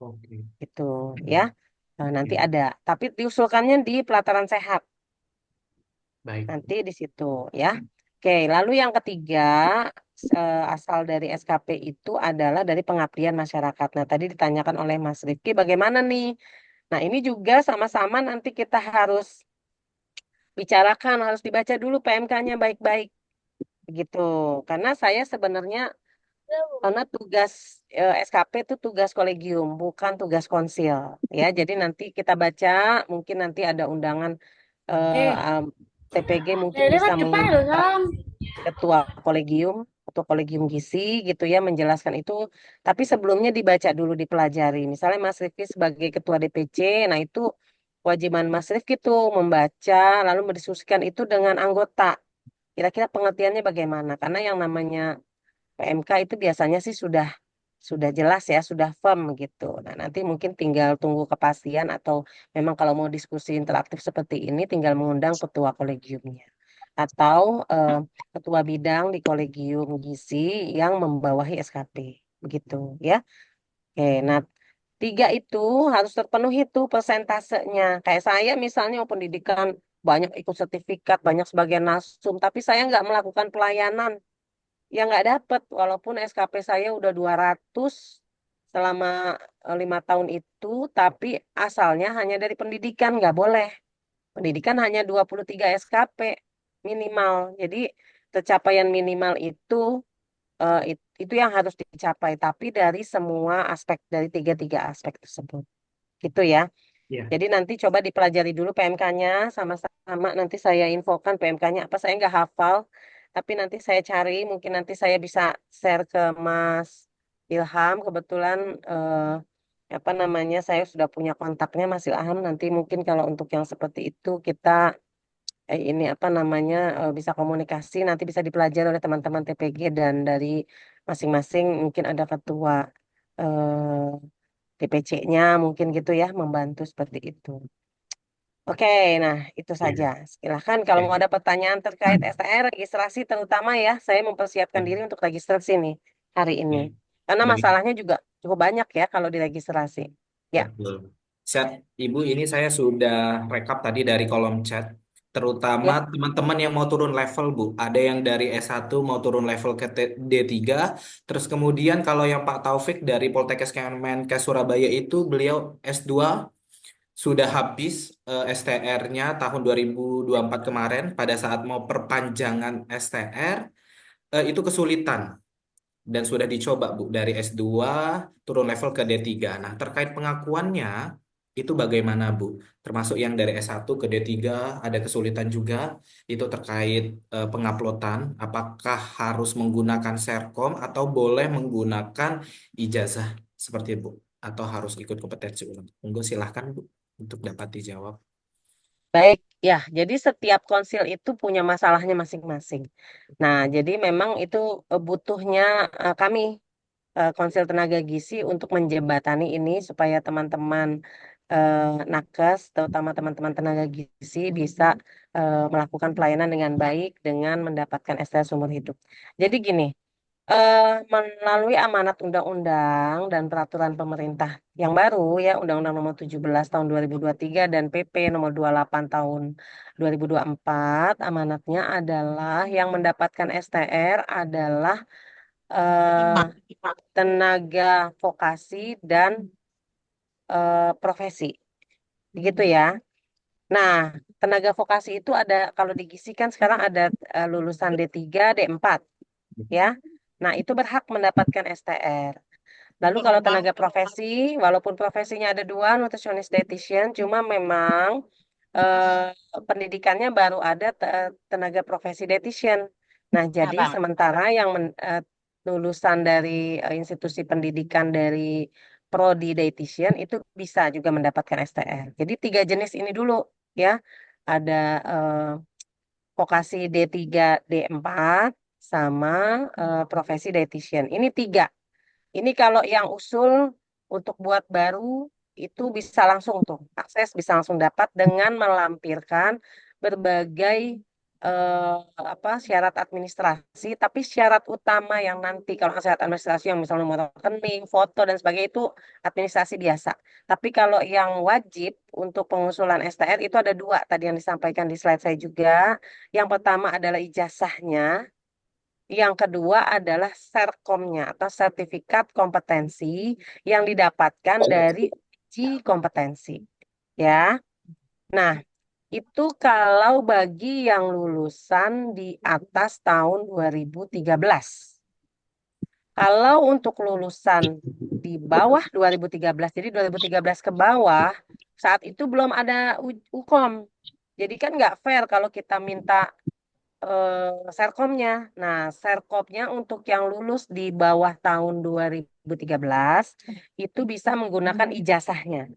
Oke. gitu ya. Nanti Oke. ada, tapi diusulkannya di pelataran sehat. Baik. Nanti di situ ya. Oke, lalu yang ketiga asal dari SKP itu adalah dari pengabdian masyarakat. Nah, tadi ditanyakan oleh Mas Rifki bagaimana nih? Nah, ini juga sama-sama nanti kita harus bicarakan, harus dibaca dulu PMK-nya baik-baik gitu. Karena saya sebenarnya karena tugas SKP itu tugas kolegium, bukan tugas konsil ya. Jadi nanti kita baca, mungkin nanti ada undangan TPG mungkin Jadi bisa kan cepat loh, meminta Sam. ketua kolegium atau kolegium gizi gitu ya menjelaskan itu. Tapi sebelumnya dibaca dulu, dipelajari. Misalnya Mas Rifki sebagai ketua DPC, nah itu kewajiban Mas Rifki tuh membaca lalu mendiskusikan itu dengan anggota. Kira-kira pengertiannya bagaimana? Karena yang namanya PMK itu biasanya sih sudah jelas ya, sudah firm gitu. Nah, nanti mungkin tinggal tunggu kepastian atau memang kalau mau diskusi interaktif seperti ini tinggal mengundang ketua kolegiumnya atau ketua bidang di kolegium gizi yang membawahi SKP begitu ya. Oke, nah tiga itu harus terpenuhi tuh persentasenya. Kayak saya misalnya mau pendidikan banyak ikut sertifikat, banyak sebagai nasum, tapi saya nggak melakukan pelayanan ya nggak dapet walaupun SKP saya udah 200 selama 5 tahun itu tapi asalnya hanya dari pendidikan nggak boleh pendidikan hanya 23 SKP minimal jadi pencapaian minimal itu itu yang harus dicapai tapi dari semua aspek dari tiga-tiga aspek tersebut gitu ya. Ya. Jadi nanti coba dipelajari dulu PMK-nya sama-sama. Nanti saya infokan PMK-nya apa. Saya nggak hafal, tapi nanti saya cari. Mungkin nanti saya bisa share ke Mas Ilham. Kebetulan apa namanya saya sudah punya kontaknya Mas Ilham. Nanti mungkin kalau untuk yang seperti itu kita ini apa namanya bisa komunikasi. Nanti bisa dipelajari oleh teman-teman TPG dan dari masing-masing mungkin ada ketua DPC-nya mungkin gitu ya membantu seperti itu. Oke, nah itu saja. Ya. Silahkan kalau Ya. mau ada pertanyaan terkait STR, registrasi terutama ya, saya mempersiapkan Ya. diri untuk registrasi nih hari ini. Ya. Karena Baik. masalahnya juga cukup banyak ya kalau diregistrasi. Ya, Betul. Chat, Ibu, ini saya sudah rekap tadi dari kolom chat, terutama ya, teman-teman yang mau turun level, Bu. Ada yang dari S1 mau turun level ke D3, terus kemudian kalau yang Pak Taufik dari Poltekkes Kemenkes Surabaya itu beliau S2 sudah habis STR-nya tahun 2024 kemarin pada saat mau perpanjangan STR itu kesulitan dan sudah dicoba Bu dari S2 turun level ke D3. Nah, terkait pengakuannya itu bagaimana Bu? Termasuk yang dari S1 ke D3 ada kesulitan juga itu terkait penguploadan apakah harus menggunakan Serkom atau boleh menggunakan ijazah seperti itu Bu atau harus ikut kompetensi ulang. Monggo silahkan Bu untuk dapat dijawab. baik. Ya, jadi setiap konsil itu punya masalahnya masing-masing. Nah, jadi memang itu butuhnya kami Konsil Tenaga Gizi untuk menjembatani ini supaya teman-teman eh, nakes, terutama teman-teman tenaga gizi bisa melakukan pelayanan dengan baik dengan mendapatkan STR seumur hidup. Jadi gini, eh, melalui amanat undang-undang dan peraturan pemerintah yang baru ya, Undang-Undang Nomor 17 Tahun 2023 dan PP Nomor 28 Tahun 2024, amanatnya adalah yang mendapatkan STR adalah tenaga vokasi dan profesi. Begitu ya. Nah, tenaga vokasi itu ada kalau di Gizi kan sekarang ada lulusan D3, D4 ya. Nah, itu berhak mendapatkan STR. Lalu kalau tenaga profesi, walaupun profesinya ada dua, nutritionist dietitian, cuma memang eh, pendidikannya baru ada tenaga profesi dietitian. Nah, jadi sementara yang lulusan dari institusi pendidikan dari prodi dietitian itu bisa juga mendapatkan STR. Jadi 3 jenis ini dulu ya. Ada eh, vokasi D3, D4 sama profesi dietitian. Ini 3. Ini kalau yang usul untuk buat baru itu bisa langsung tuh akses, bisa langsung dapat dengan melampirkan berbagai eh, syarat administrasi. Tapi syarat utama yang nanti kalau syarat administrasi yang misalnya nomor rekening, foto dan sebagainya itu administrasi biasa. Tapi kalau yang wajib untuk pengusulan STR itu ada 2 tadi yang disampaikan di slide saya juga. Yang pertama adalah ijazahnya. Yang kedua adalah serkomnya atau sertifikat kompetensi yang didapatkan dari uji kompetensi. Ya, nah itu kalau bagi yang lulusan di atas tahun 2013. Kalau untuk lulusan di bawah 2013, jadi 2013 ke bawah, saat itu belum ada UKOM. Jadi kan nggak fair kalau kita minta Serkomnya. Nah, Serkomnya untuk yang lulus di bawah tahun 2013 itu bisa menggunakan ijazahnya,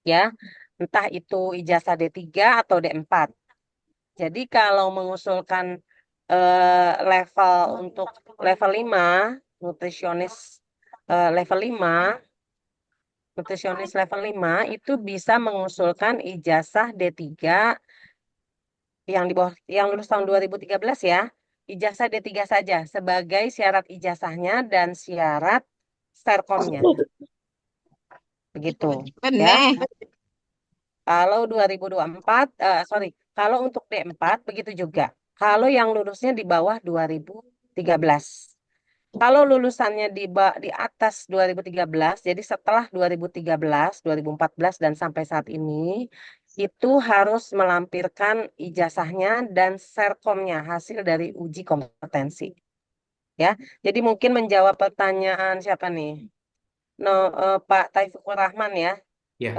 ya. Entah itu ijazah D3 atau D4. Jadi kalau mengusulkan level untuk level 5, nutrisionis level 5, nutrisionis level 5 itu bisa mengusulkan ijazah D3 yang di bawah yang lulus tahun 2013 ya, ijazah D3 saja sebagai syarat ijazahnya dan syarat serkomnya. Begitu ya. Kalau 2024 kalau untuk D4 begitu juga. Kalau yang lulusnya di bawah 2013. Kalau lulusannya di atas 2013, jadi setelah 2013, 2014 dan sampai saat ini itu harus melampirkan ijazahnya dan serkomnya hasil dari uji kompetensi. Ya, jadi mungkin menjawab pertanyaan siapa nih? No, Pak Taufikur Rahman ya. Ya,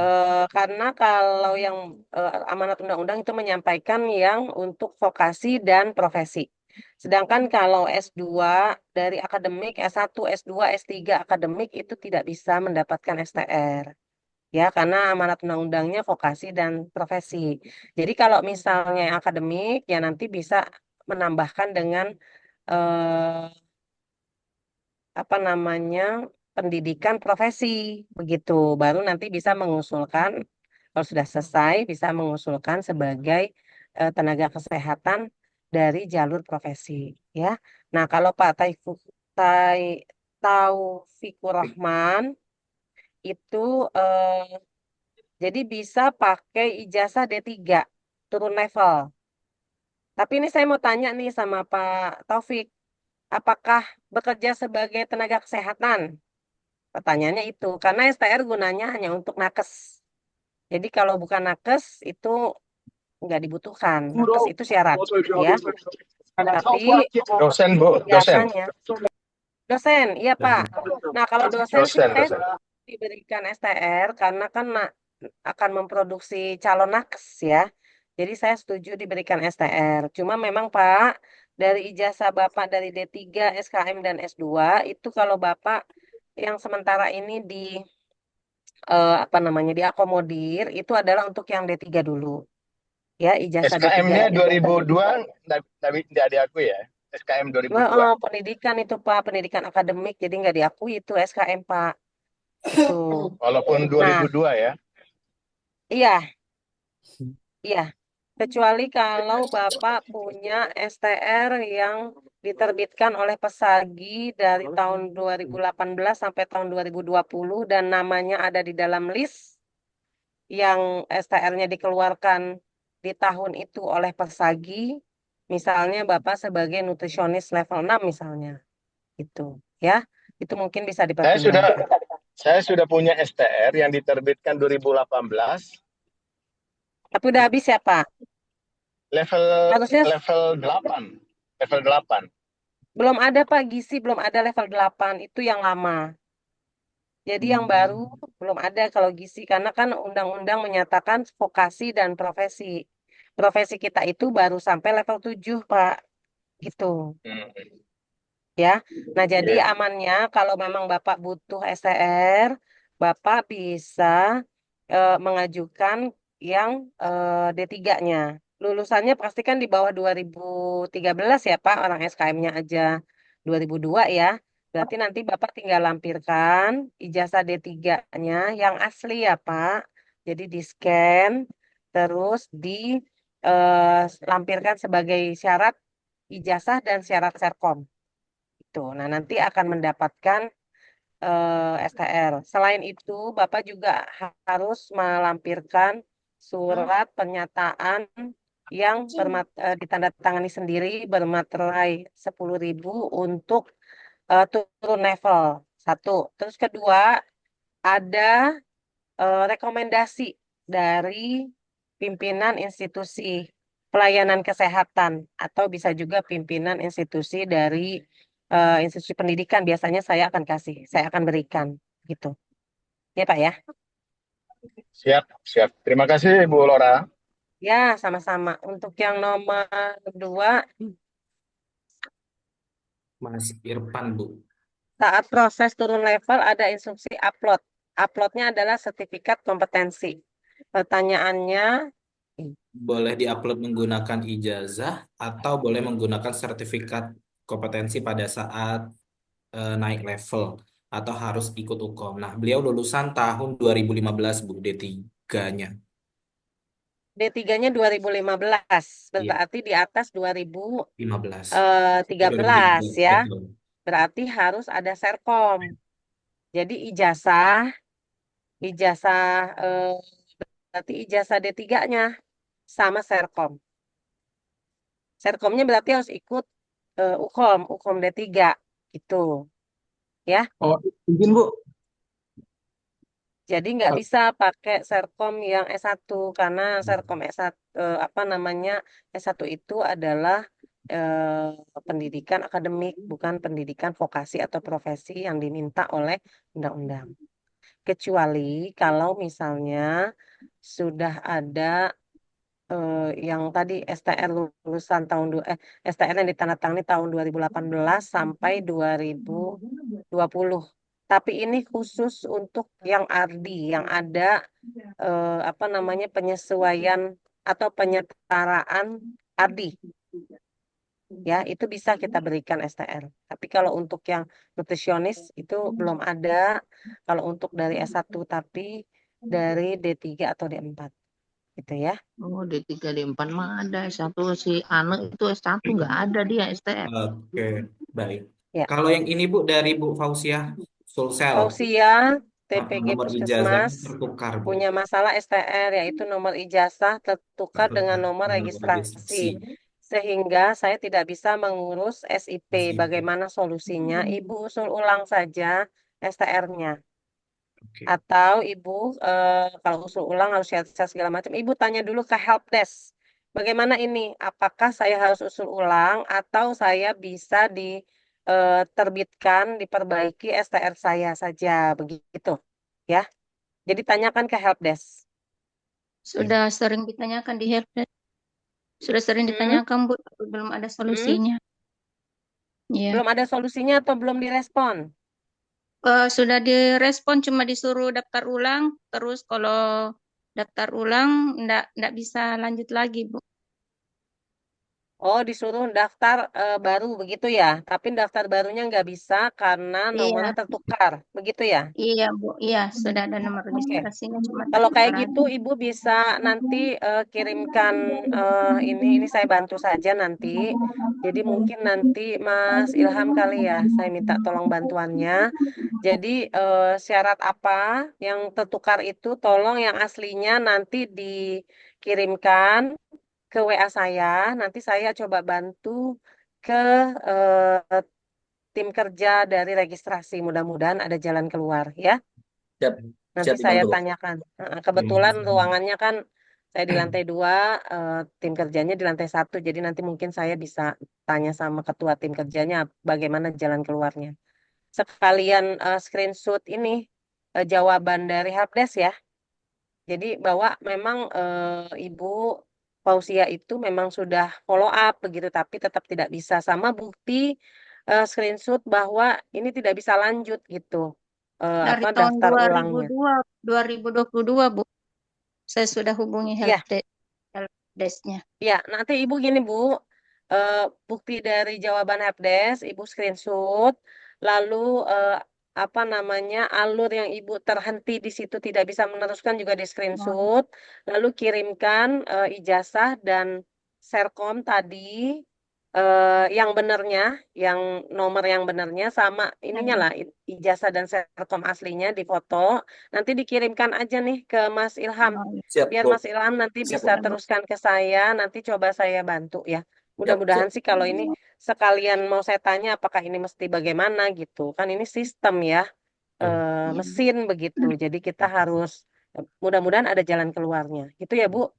Karena kalau yang amanat undang-undang itu menyampaikan yang untuk vokasi dan profesi. Sedangkan kalau S2 dari akademik, S1, S2, S3 akademik itu tidak bisa mendapatkan STR. Ya, karena amanat undang-undangnya vokasi dan profesi. Jadi kalau misalnya yang akademik, ya nanti bisa menambahkan dengan eh, apa namanya pendidikan profesi begitu baru nanti bisa mengusulkan kalau sudah selesai bisa mengusulkan sebagai tenaga kesehatan dari jalur profesi ya. Nah, kalau Pak Taufikur Rahman itu jadi bisa pakai ijazah D3 turun level. Tapi ini saya mau tanya nih sama Pak Taufik, apakah bekerja sebagai tenaga kesehatan? Pertanyaannya itu, karena STR gunanya hanya untuk nakes. Jadi kalau bukan nakes itu nggak dibutuhkan. Nakes itu syarat, ya. Tapi Dosen, Bu, dosen. biasanya dosen, iya Pak. Nah kalau dosen sih Dosen, saya dosen. diberikan STR karena kan akan memproduksi calon nakes ya. Jadi saya setuju diberikan STR. Cuma memang Pak, dari ijazah Bapak dari D3, SKM, dan S2, itu kalau Bapak yang sementara ini apa namanya diakomodir itu adalah untuk yang D3 dulu ya ijazah D3 SKM-nya 2002 tidak diakui ya. SKM 2002. pendidikan itu Pak pendidikan akademik jadi nggak diakui itu SKM Pak itu Walaupun nah 2002 ya. iya iya kecuali kalau Bapak punya STR yang diterbitkan oleh Pesagi dari tahun 2018 sampai tahun 2020 dan namanya ada di dalam list yang STR-nya dikeluarkan di tahun itu oleh Persagi, misalnya Bapak sebagai nutrisionis level 6 misalnya, itu ya, itu mungkin bisa Saya sudah dipertimbangkan. saya sudah punya STR yang diterbitkan 2018 Tapi udah habis ya Pak? level Harusnya level 8. Level 8. belum ada Pak, gizi belum ada level 8, itu yang lama. Jadi yang baru belum ada kalau gizi karena kan undang-undang menyatakan vokasi dan profesi. Profesi kita itu baru sampai level 7, Pak. Gitu. Hmm. Ya. Nah, jadi Iya. amannya kalau memang Bapak butuh STR, Bapak bisa mengajukan yang D3-nya. Lulusannya pasti kan di bawah 2013 ya, Pak. Orang SKM-nya aja 2002 ya. Berarti nanti Bapak tinggal lampirkan ijazah D3-nya yang asli ya, Pak. Jadi di-scan, terus lampirkan sebagai syarat ijazah dan syarat Serkom. Itu. Nah, nanti akan mendapatkan STR. Selain itu, Bapak juga harus melampirkan surat pernyataan yang ditandatangani sendiri bermaterai 10.000 untuk turun level. Satu. Terus kedua, ada rekomendasi dari pimpinan institusi pelayanan kesehatan atau bisa juga pimpinan institusi dari institusi pendidikan. Biasanya saya akan berikan gitu. Ya Pak ya. Siap, siap. Terima kasih Bu Lora. Ya, sama-sama. Untuk yang nomor 2, Mas Irfan, Bu. saat proses turun level ada instruksi upload. Uploadnya adalah sertifikat kompetensi. Pertanyaannya, Boleh diupload menggunakan ijazah atau boleh menggunakan sertifikat kompetensi pada saat naik level atau harus ikut UKOM. Nah, beliau lulusan tahun 2015, Bu, D3-nya. D3-nya 2015, Iya, berarti di atas 15. 2013 2013, ya. betul. Berarti harus ada Serkom. Jadi ijazah berarti ijazah D3-nya sama Serkom. Serkomnya berarti harus ikut UKOM D3 gitu ya. Oh, izin Bu. Jadi nggak bisa pakai Serkom yang S1 karena Serkom S1 apa namanya S1 itu adalah pendidikan akademik bukan pendidikan vokasi atau profesi yang diminta oleh undang-undang. Kecuali kalau misalnya sudah ada yang tadi STR lulusan STR yang ditandatangani tahun 2018 sampai 2020. Tapi ini khusus untuk yang RD, yang ada apa namanya penyesuaian atau penyetaraan RD. Ya, itu bisa kita berikan STR. Tapi kalau untuk yang nutrisionis itu belum ada. Kalau untuk dari S1 tapi dari D3 atau D4 gitu ya. Oh, D3, D4 mah ada. S1 si Ane itu S1 nggak ada dia STR. Oke, baik. Ya. Kalau yang ini, Bu, dari Bu Fauziah Sulsel, Fausia, TPG nomor ijazahnya Puskesmas tertukar, Bu. punya masalah STR yaitu nomor ijazah tertukar dengan Tertukar nomor nomor registrasi registrasi. sehingga saya tidak bisa mengurus SIP. SIP. Bagaimana solusinya? Ibu usul ulang saja STR-nya. Oke. Atau ibu kalau usul ulang harus share segala macam. Ibu tanya dulu ke helpdesk. Bagaimana ini? Apakah saya harus usul ulang atau saya bisa diterbitkan, diperbaiki STR saya saja begitu, ya? Jadi tanyakan ke helpdesk. Sudah sering ditanyakan di helpdesk. Sudah sering Hmm? ditanyakan Bu, tapi belum ada Hmm? solusinya. Iya. Belum ada solusinya atau belum direspon? Sudah direspon cuma disuruh daftar ulang, terus kalau daftar ulang enggak bisa lanjut lagi, Bu. Oh, disuruh daftar baru begitu ya. Tapi daftar barunya nggak bisa karena nomornya Iya, tertukar. Begitu ya? iya Bu, iya sudah ada nomor Oke. registrasinya cuma Kalau kayak tertukar gitu, aja. Ibu bisa nanti kirimkan ini saya bantu saja nanti. Jadi mungkin nanti Mas Ilham kali ya, saya minta tolong bantuannya. Jadi syarat apa yang tertukar itu, tolong yang aslinya nanti dikirimkan ke WA saya. Nanti saya coba bantu ke tim kerja dari registrasi. Mudah-mudahan ada jalan keluar ya. Siap, Nanti siap saya dibantu. tanyakan. Terima Kebetulan kasih. ruangannya kan saya di lantai 2, tim kerjanya di lantai 1. Jadi nanti mungkin saya bisa tanya sama ketua tim kerjanya bagaimana jalan keluarnya. Sekalian screenshot ini jawaban dari helpdesk ya. Jadi bahwa memang Ibu Fausia itu memang sudah follow up begitu, tapi tetap tidak bisa sama bukti screenshot bahwa ini tidak bisa lanjut gitu, Dari apa tahun daftar ulangnya. 2022, Bu. Saya sudah hubungi Ya, helpdesk-nya. ya, nanti Ibu gini Bu, eh, bukti dari jawaban helpdesk Ibu screenshot, lalu apa namanya alur yang Ibu terhenti di situ tidak bisa meneruskan juga di screenshot, lalu kirimkan ijazah dan serkom tadi, yang benernya, yang nomor yang benernya sama ininya lah ijazah dan serkom aslinya di foto, nanti dikirimkan aja nih ke Mas Ilham. Siap, Biar Bu. Mas Ilham nanti Siap, bisa Bu. teruskan ke saya, nanti coba saya bantu ya. Siap, Mudah-mudahan siap. sih kalau ini sekalian mau saya tanya apakah ini mesti bagaimana gitu. Kan ini sistem ya, Betul. mesin begitu. Jadi kita harus mudah-mudahan ada jalan keluarnya. Gitu ya, Bu.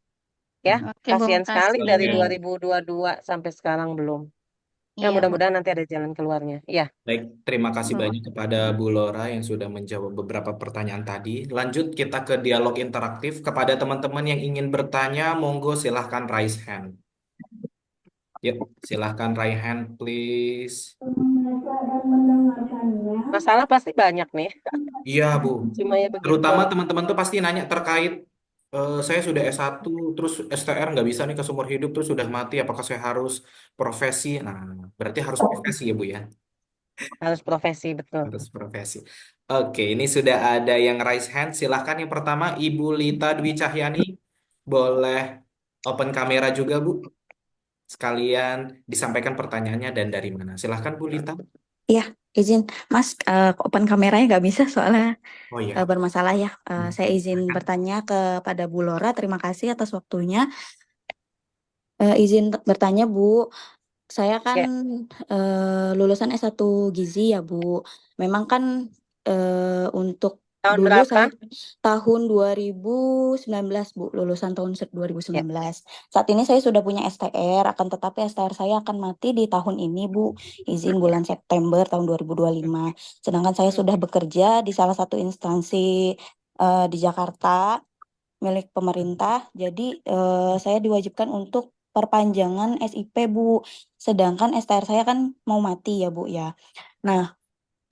Ya, Oke, Bu, kasihan sekali makasih. dari Oke. 2022 sampai sekarang belum. Ya, Iya, Bu. mudah-mudahan nanti ada jalan keluarnya. Iya. Baik, terima kasih Bu. banyak kepada Bu Lora yang sudah menjawab beberapa pertanyaan tadi. Lanjut kita ke dialog interaktif. Kepada teman-teman yang ingin bertanya, monggo silahkan raise hand. Yuk, silahkan raise hand, please. Masalah pasti banyak nih. Iya, Bu. Cuma ya Terutama begitulah. teman-teman tuh pasti nanya terkait saya sudah S1, terus STR nggak bisa nih ke seumur hidup, terus sudah mati, apakah saya harus profesi? Nah, berarti harus profesi ya, Bu ya? Harus profesi, betul. Harus profesi. Oke, ini sudah ada yang raise hand. Silahkan yang pertama, Ibu Lita Dwi Cahyani. Boleh open kamera juga, Bu. Sekalian disampaikan pertanyaannya dan dari mana. Silahkan, Bu Lita. Iya, izin Mas, open kameranya nggak bisa soalnya Oh iya. bermasalah ya. Saya izin Silahkan. bertanya kepada Bu Lora, terima kasih atas waktunya. Izin bertanya Bu, saya kan Ya, lulusan S1 Gizi ya Bu. Memang kan untuk tahun dulu berapa? saya tahun 2019 Bu, lulusan tahun Ya, 2019. Saat ini saya sudah punya STR, akan tetapi STR saya akan mati di tahun ini Bu, izin bulan September tahun 2025. Sedangkan saya sudah bekerja di salah satu instansi di Jakarta milik pemerintah. Jadi saya diwajibkan untuk perpanjangan SIP Bu. Sedangkan STR saya kan mau mati ya Bu ya. Nah,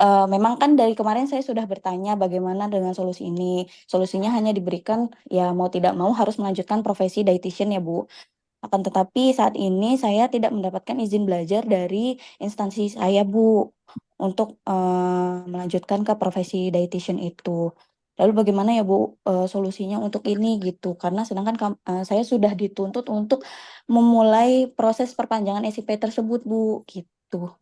memang kan dari kemarin saya sudah bertanya bagaimana dengan solusi ini. Solusinya hanya diberikan ya mau tidak mau harus melanjutkan profesi dietitian ya Bu. Akan tetapi saat ini saya tidak mendapatkan izin belajar dari instansi saya Bu untuk melanjutkan ke profesi dietitian itu. Lalu bagaimana ya Bu solusinya untuk ini gitu? Karena sedangkan saya sudah dituntut untuk memulai proses perpanjangan SIP tersebut Bu gitu.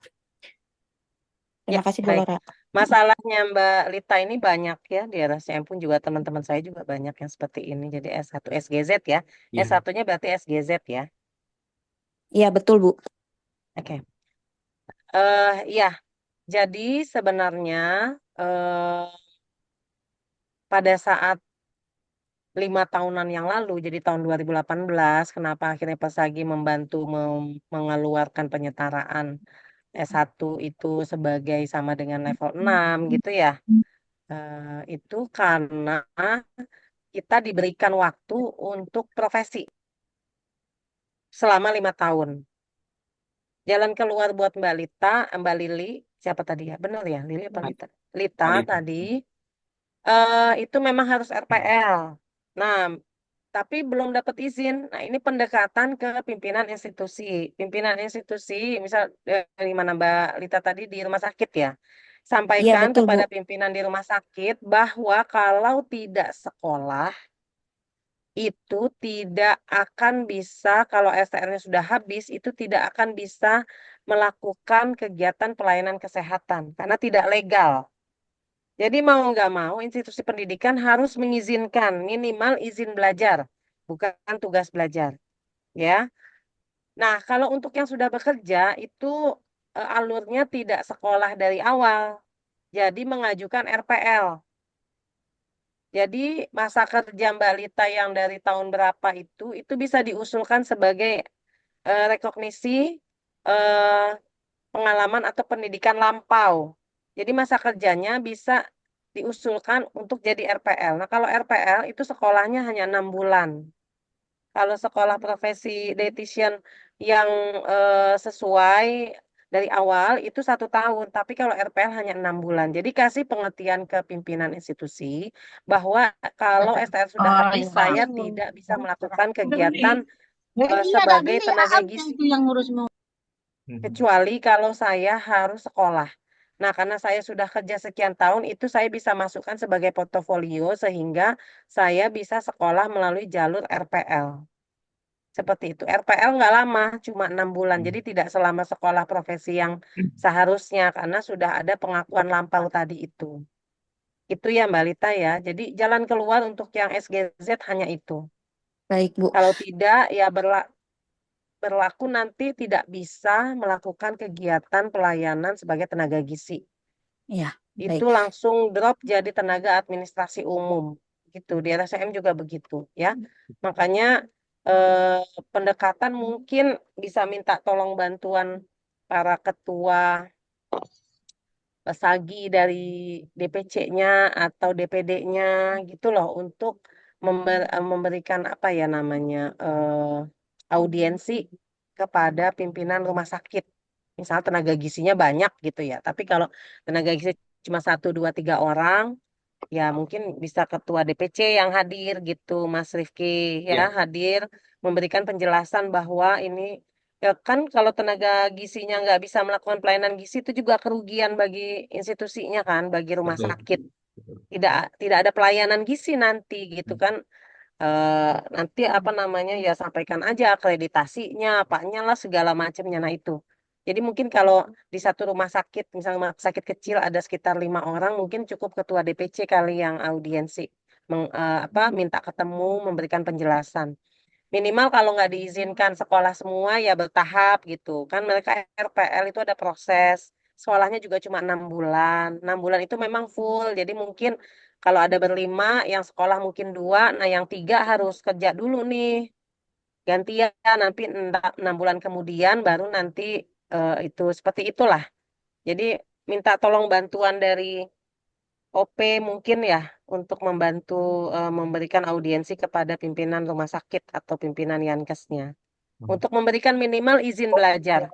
ya, Terima kasih Bu baik. Laura. Masalahnya Mbak Lita ini banyak ya, di RSCM pun juga teman-teman saya juga banyak yang seperti ini. Jadi S1 SGZ ya. Iya. S1-nya berarti SGZ ya. Iya betul Bu. Oke. Ya, jadi sebenarnya eh, pada saat 5 tahunan yang lalu, jadi tahun 2018, kenapa akhirnya Pesagi membantu mengeluarkan penyetaraan S1 itu sebagai sama dengan level 6 gitu ya. Itu karena kita diberikan waktu untuk profesi selama 5 tahun. Jalan keluar buat Mbak Lita, Mbak Lili, siapa tadi ya? Benar ya, Lili apa Lita? Lita Oh, Lita. tadi, itu memang harus RPL. Nah, tapi belum dapat izin. Nah, ini pendekatan ke pimpinan institusi. Pimpinan institusi, misal dari mana Mbak Lita tadi di rumah sakit ya. Iya Sampaikan betul Bu. kepada pimpinan di rumah sakit bahwa kalau tidak sekolah itu tidak akan bisa, kalau STR-nya sudah habis, itu tidak akan bisa melakukan kegiatan pelayanan kesehatan karena tidak legal. Jadi mau nggak mau institusi pendidikan harus mengizinkan minimal izin belajar, bukan tugas belajar, ya. Nah, kalau untuk yang sudah bekerja itu alurnya tidak sekolah dari awal, jadi mengajukan RPL. Jadi masa kerja Mbak Lita yang dari tahun berapa itu bisa diusulkan sebagai rekognisi eh, pengalaman atau pendidikan lampau. Jadi masa kerjanya bisa diusulkan untuk jadi RPL. Nah, kalau RPL itu sekolahnya hanya 6 bulan. Kalau sekolah profesi dietitian yang sesuai dari awal itu 1 tahun, tapi kalau RPL hanya 6 bulan. Jadi kasih pengertian ke pimpinan institusi bahwa kalau STR sudah Oh habis, iya. saya tidak bisa melakukan kegiatan Ya ini ada sebagai gini tenaga AM-nya gizi, itu yang ngurus mau. kecuali kalau saya harus sekolah. Nah, karena saya sudah kerja sekian tahun, itu saya bisa masukkan sebagai portofolio sehingga saya bisa sekolah melalui jalur RPL. Seperti itu. RPL nggak lama, cuma 6 bulan. Jadi tidak selama sekolah profesi yang seharusnya karena sudah ada pengakuan lampau tadi itu. Itu ya Mbak Lita ya. Jadi jalan keluar untuk yang SGZ hanya itu. Baik, Bu. Kalau tidak ya berlaku nanti tidak bisa melakukan kegiatan pelayanan sebagai tenaga gizi. Iya, baik. Itu langsung drop jadi tenaga administrasi umum. Gitu. Di RSCM juga begitu ya. Makanya pendekatan mungkin bisa minta tolong bantuan para ketua Sagi dari DPC-nya atau DPD-nya gitu loh untuk memberikan apa ya namanya audiensi kepada pimpinan rumah sakit. Misal tenaga gizinya banyak gitu ya. Tapi kalau tenaga gizi cuma 1, 2, 3 orang, ya mungkin bisa ketua DPC yang hadir gitu, Mas Rifki ya Ya, hadir memberikan penjelasan bahwa ini ya kan kalau tenaga gizinya nggak bisa melakukan pelayanan gizi itu juga kerugian bagi institusinya kan, bagi rumah betul. sakit. Tidak tidak ada pelayanan gizi nanti gitu kan. Nanti apa namanya ya sampaikan aja akreditasinya, apanya lah segala macamnya. Nah itu. Jadi mungkin kalau di satu rumah sakit, misalnya rumah sakit kecil ada sekitar 5 orang, mungkin cukup ketua DPC kali yang audiensi, minta ketemu, memberikan penjelasan. Minimal kalau nggak diizinkan sekolah semua ya bertahap gitu. Kan mereka RPL itu ada proses. Sekolahnya juga cuma 6 bulan. 6 bulan itu memang full. Jadi mungkin kalau ada berlima, yang sekolah mungkin 2, nah yang 3 harus kerja dulu nih. Gantian nanti 6 bulan kemudian baru nanti itu seperti itulah. Jadi minta tolong bantuan dari OP mungkin ya untuk membantu memberikan audiensi kepada pimpinan rumah sakit atau pimpinan Yankesnya untuk memberikan minimal izin belajar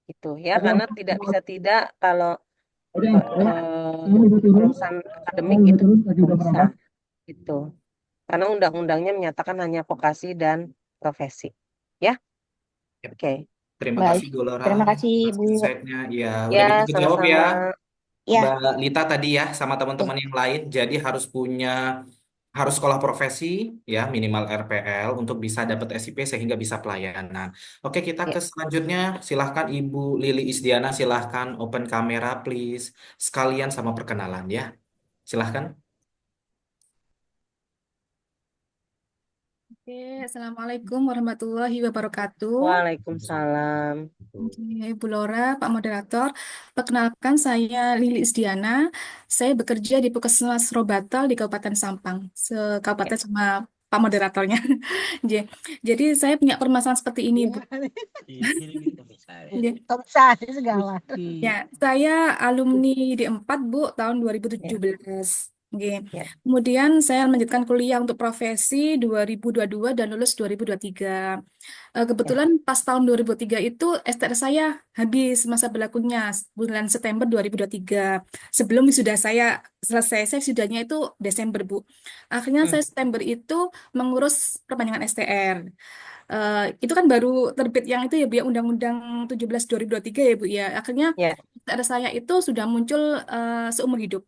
gitu ya karena tidak bisa tidak kalau urusan akademik itu bisa gitu karena undang-undangnya menyatakan hanya vokasi dan profesi ya Ya. oke Terima Baik. kasih Bu Lora Terima kasih, atas Bu. insight-nya. Ya, udah ya bisa kejawab ya sama-sama Ya, Mbak Lita tadi ya sama ya, teman-teman yang lain. Jadi harus sekolah profesi ya minimal RPL untuk bisa dapat SIP sehingga bisa pelayanan. Oke, kita ya. ke selanjutnya. Silahkan Ibu Lili Isdiana, silahkan open kamera please. Sekalian sama perkenalan ya. Silahkan. Oke, Assalamualaikum warahmatullahi wabarakatuh. Waalaikumsalam. Oke, Bu Lora, Pak Moderator. Perkenalkan, saya Lili Isdiana. Saya bekerja di Puskesmas Robatal di Kabupaten Sampang, Ya. sekabupaten sama Pak Moderatornya. J- Jadi saya punya permasalahan seperti ini, Bu. J- Bisa segala. Ya, saya alumni D4, Bu, tahun Ya. 2017. Oke. Ya. Kemudian saya melanjutkan kuliah untuk profesi 2022 dan lulus 2023. Ya. Kebetulan pas tahun 2003 itu STR saya habis masa berlakunya bulan September 2023. Sebelum wisuda saya selesai, saya wisudanya itu Desember, Bu. Akhirnya saya September itu mengurus perpanjangan STR. Itu kan baru terbit yang itu ya Bu ya Undang-Undang 17 2023 ya Bu ya. Akhirnya Ya. STR saya itu sudah muncul seumur hidup.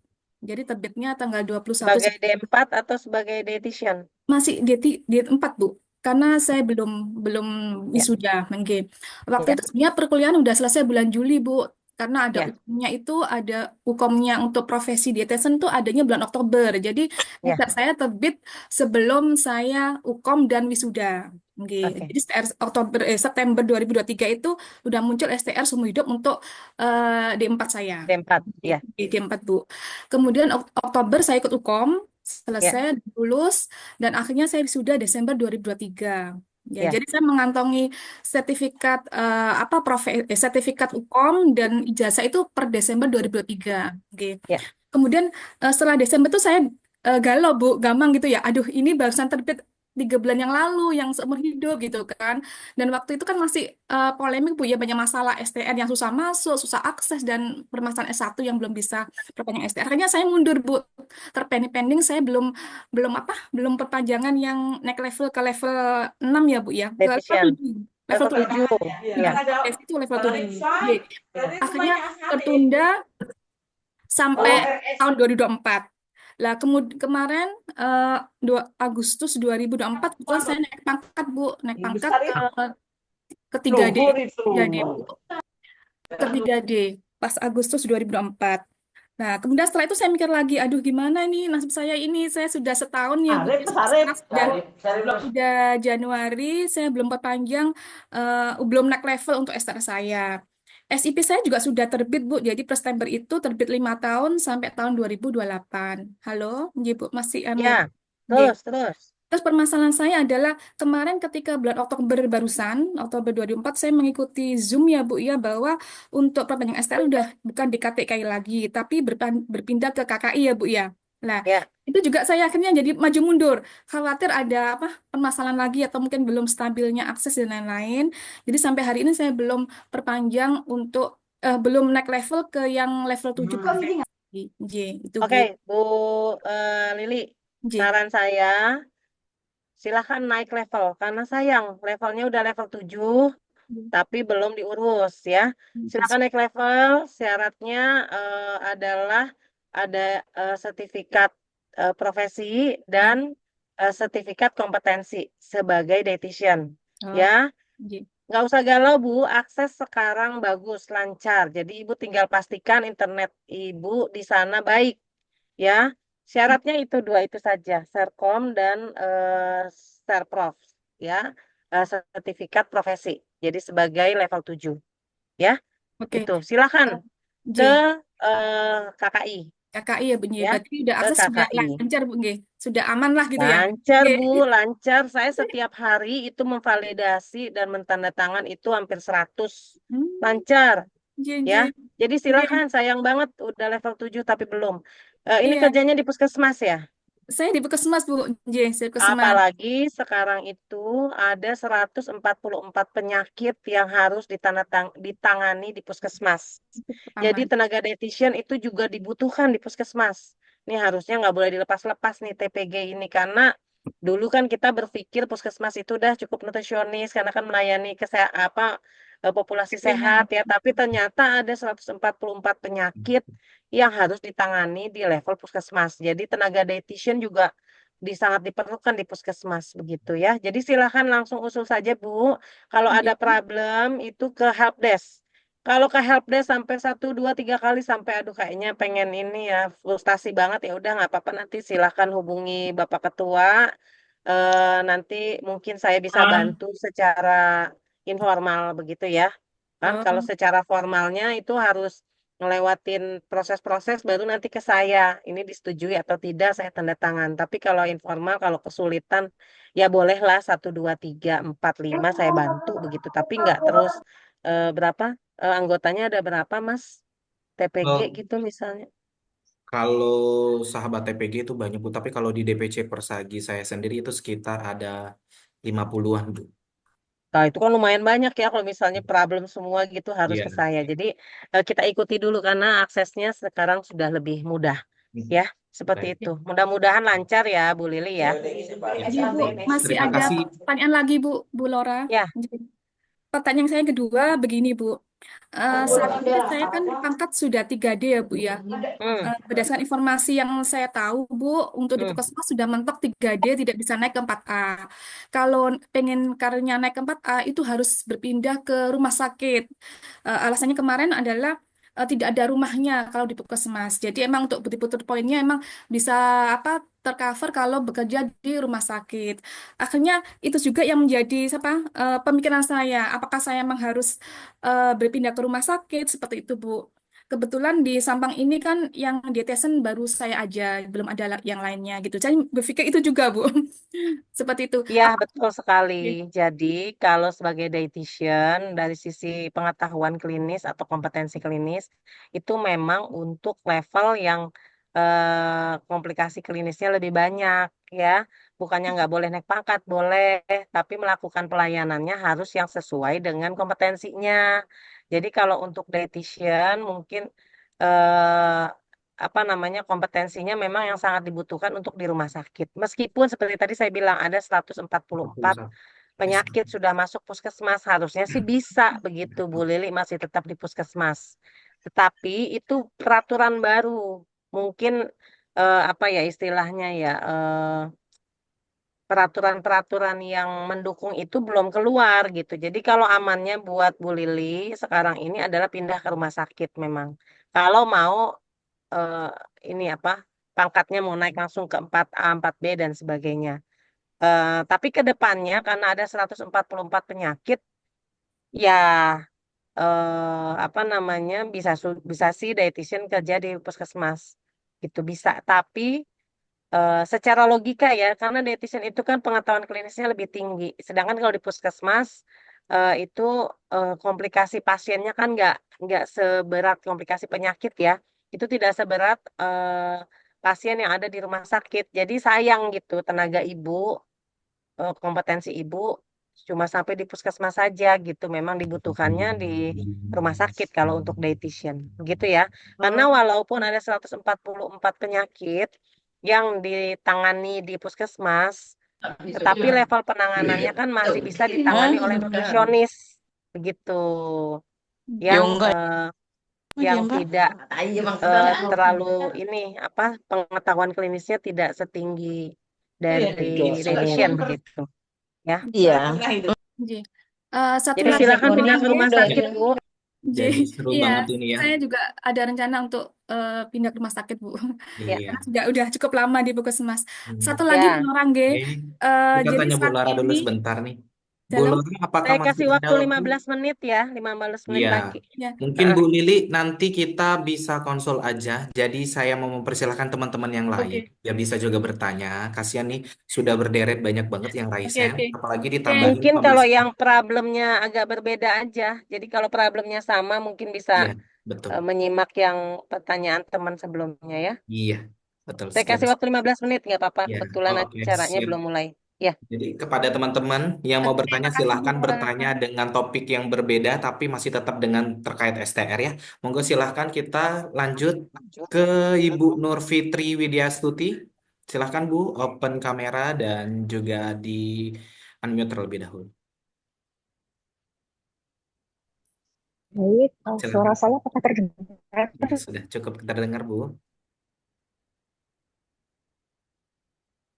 Jadi terbitnya tanggal 21 Sebagai D4 atau sebagai dietitian? masih diet 4 Bu, karena saya belum belum Ya. wisuda mungkin. Waktu Ya. itu sebenarnya perkuliahan udah selesai bulan Juli Bu, karena ada Ya. ukomnya itu ada ukomnya untuk profesi dietitian tuh adanya bulan Oktober. Jadi Ya. saya terbit sebelum saya ukom dan wisuda. Oke. Oke. Jadi September 2023 itu udah muncul STR seumur hidup untuk D4 saya. D4. Ya. D4 Bu. Kemudian Oktober saya ikut ukom, Ya. selesai, lulus, dan akhirnya saya wisuda Desember 2023. Ya, Ya. jadi saya mengantongi sertifikat sertifikat UKOM dan ijazah itu per Desember 2023. Oke. Ya. Kemudian setelah Desember tuh saya galau Bu, gampang gitu ya. Aduh, ini barusan terbit 3 bulan yang lalu, yang seumur hidup gitu kan. Dan waktu itu kan masih polemik Bu ya, banyak masalah STN yang susah masuk, susah akses, dan permasalahan S1 yang belum bisa perpanjang STN. Akhirnya saya mundur Bu, terpending-pending, saya belum belum apa, belum perpanjangan yang naik level ke level 6 ya Bu ya, ke level Deficient. 7. Level Level 7. 7. Ya. Itu level 7. Akhirnya tertunda sampai tahun 2024. Lah kemarin 2 Agustus 2024 kebetulan saya naik pangkat Bu, naik pangkat ke 3D. 3D Bu. Ke 3D pas Agustus 2024. Nah, kemudian setelah itu saya mikir lagi, aduh gimana nih nasib saya ini, saya sudah setahun ya Bu, sekarang sudah Januari, saya belum perpanjang, belum naik level untuk STR saya. SIP saya juga sudah terbit Bu, jadi per September itu terbit 5 tahun sampai tahun 2028. Halo, Nggih, Bu, masih Ya. Nggih. Terus. Terus permasalahan saya adalah kemarin ketika bulan Oktober barusan, Oktober 2024, saya mengikuti Zoom ya Bu ya, bahwa untuk perpanjangan STR udah bukan di KTKI lagi, tapi berpindah ke KKI ya Bu ya. Nah, Ya. itu juga saya akhirnya jadi maju mundur, khawatir ada apa permasalahan lagi atau mungkin belum stabilnya akses dan lain-lain. Jadi sampai hari ini saya belum perpanjang untuk belum naik level ke yang level 7 perfect. J, itu Bu. Oke, Bu Lili, J. saran saya silahkan naik level karena sayang levelnya udah level 7 tapi belum diurus ya. Silakan naik level. Syaratnya adalah ada sertifikat profesi dan sertifikat kompetensi sebagai dietitian ya. J. Nggak usah galau Bu, akses sekarang bagus, lancar. Jadi Ibu tinggal pastikan internet Ibu di sana baik ya. Syaratnya itu 2 itu saja, Serkom dan Serprof ya. Sertifikat profesi. Jadi sebagai level 7 ya. Oke. Itu. Silakan J. ke KKI KKI ya Bu Nggih. ya. Berarti udah Ke akses sudah KKI. lancar Bu Nggih. Sudah aman lah gitu ya. Lancar Nggih. Bu, lancar. Saya setiap hari itu memvalidasi dan mentandatangan itu hampir 100. Lancar Nggih, ya. nggih. Jadi silakan, sayang banget udah level 7 tapi belum. Ini Iya, kerjanya di puskesmas ya. saya di Puskesmas Bu. Nggih, saya Puskesmas. Apalagi sekarang itu ada 144 penyakit yang harus ditangani di puskesmas. Jadi Aman. tenaga dietitian itu juga dibutuhkan di puskesmas. Ini harusnya nggak boleh dilepas-lepas nih TPG ini karena dulu kan kita berpikir puskesmas itu udah cukup nutrisionis karena kan melayani populasi sehat ya, tapi ternyata ada 144 penyakit yang harus ditangani di level puskesmas. Jadi tenaga dietitian juga sangat diperlukan di puskesmas begitu ya. Jadi silakan langsung usul saja Bu. Kalau ada problem itu ke helpdesk. Kalau ke helpdesk sampai 1, 2, 3 kali sampai aduh kayaknya pengen ini ya frustasi banget ya udah nggak apa-apa nanti silakan hubungi Bapak Ketua. Nanti mungkin saya bisa bantu secara informal begitu ya. Kan kalau secara formalnya itu harus ngelewatin proses-proses baru nanti ke saya. Ini disetujui atau tidak saya tanda tangan. Tapi kalau informal, kalau kesulitan ya bolehlah 1, 2, 3, 4, 5 saya bantu begitu. Tapi nggak terus berapa anggotanya ada berapa Mas? TPG Eh, gitu misalnya. Kalau sahabat TPG itu banyak Bu, tapi kalau di DPC Persagi saya sendiri itu sekitar ada 50-an Bu. Nah, itu kan lumayan banyak ya kalau misalnya problem semua gitu harus Iya. ke saya. Jadi kita ikuti dulu karena aksesnya sekarang sudah lebih mudah ya. Seperti Baik. itu. Mudah-mudahan lancar ya Bu Lili ya. Ya. Jadi Bu, masih Terima ada kasih. pertanyaan lagi Bu Laura. Ya. Pertanyaan saya kedua begini Bu. Saat ini saya kan pangkat sudah 3D ya Bu ya. Berdasarkan informasi yang saya tahu Bu, untuk di Puskesmas sudah mentok 3D tidak bisa naik ke 4A. Kalau pengen karirnya naik ke 4A itu harus berpindah ke rumah sakit. Alasannya kemarin adalah tidak ada rumahnya kalau di Puskesmas. Jadi emang untuk putih-putih poinnya emang bisa apa tercover kalau bekerja di rumah sakit. Akhirnya itu juga yang menjadi pemikiran saya. Apakah saya emang harus berpindah ke rumah sakit seperti itu, Bu? Kebetulan di Sampang ini kan yang dietesen baru saya aja, belum ada yang lainnya gitu. Saya berpikir itu juga, Bu. Seperti itu. Iya, betul sekali. Jadi, kalau sebagai dietitian, dari sisi pengetahuan klinis atau kompetensi klinis, itu memang untuk level yang komplikasi klinisnya lebih banyak ya. Bukannya nggak boleh naik pangkat, boleh, tapi melakukan pelayanannya harus yang sesuai dengan kompetensinya. Jadi kalau untuk dietitian mungkin eh, apa namanya kompetensinya memang yang sangat dibutuhkan untuk di rumah sakit. Meskipun seperti tadi saya bilang ada 144 41. penyakit sudah masuk puskesmas, harusnya sih bisa begitu Bu Lili masih tetap di puskesmas. Tetapi itu peraturan baru. Mungkin apa ya istilahnya ya peraturan-peraturan yang mendukung itu belum keluar gitu. Jadi kalau amannya buat Bu Lili sekarang ini adalah pindah ke rumah sakit memang. Kalau mau eh, ini apa pangkatnya mau naik langsung ke 4A, 4B dan sebagainya. Tapi ke depannya karena ada 144 penyakit ya apa namanya bisa sih dietitian kerja di puskesmas gitu bisa. Tapi secara logika ya, karena dietitian itu kan pengetahuan klinisnya lebih tinggi. Sedangkan kalau di puskesmas itu komplikasi pasiennya kan nggak seberat komplikasi penyakit ya. Itu tidak seberat pasien yang ada di rumah sakit. Jadi sayang gitu tenaga ibu, kompetensi ibu cuma sampai di puskesmas saja gitu. Memang dibutuhkannya di rumah sakit kalau untuk dietitian. Gitu ya. Karena walaupun ada 144 penyakit yang ditangani di puskesmas, tetapi level penanganannya kan masih bisa ditangani oleh nutrisionis. Begitu. Yang yang tidak terlalu ini apa pengetahuan klinisnya tidak setinggi dari dietitian begitu ya. Nggih. Satu Jadi lagi silakan Bu pindah ke Lili. rumah sakit Bu. Nggih. Jadi seru Iya, banget ini ya. saya juga ada rencana untuk pindah ke rumah sakit, Bu. Ya. Iya. Karena udah cukup lama di puskesmas. Satu Hmm. lagi Ya. Bu Rangge, Oke. Kita jadi tanya Bu saat Lara dulu ini sebentar nih. Bu dalam Lara, apakah Saya masih kasih ada waktu waktu? 15 menit ya, 15 menit Iya. lagi. ya, Mungkin Bu Lili nanti kita bisa konsul aja. Jadi saya mau mempersilahkan teman-teman yang lain oke. ya bisa juga bertanya. Kasihan nih sudah berderet banyak banget yang raise Oke, hand. oke. Apalagi Oke. ditambahin Mungkin public kalau yang speaking. problemnya agak berbeda aja. Jadi kalau problemnya sama mungkin bisa Iya, betul. menyimak yang pertanyaan teman sebelumnya ya. Iya, betul. Saya kasih waktu 15 menit nggak apa-apa. Ya, Kebetulan oke, acaranya siap. belum mulai. Ya. Jadi kepada teman-teman yang mau bertanya Terima kasih, silahkan Bu. bertanya dengan topik yang berbeda tapi masih tetap dengan terkait STR ya. Monggo silahkan kita lanjut ke Ibu Nur Fitri Widyastuti. Silahkan Bu, open kamera dan juga di unmute terlebih dahulu. Baik, suara Silahkan. saya apakah terdengar? Ya, sudah cukup terdengar Bu.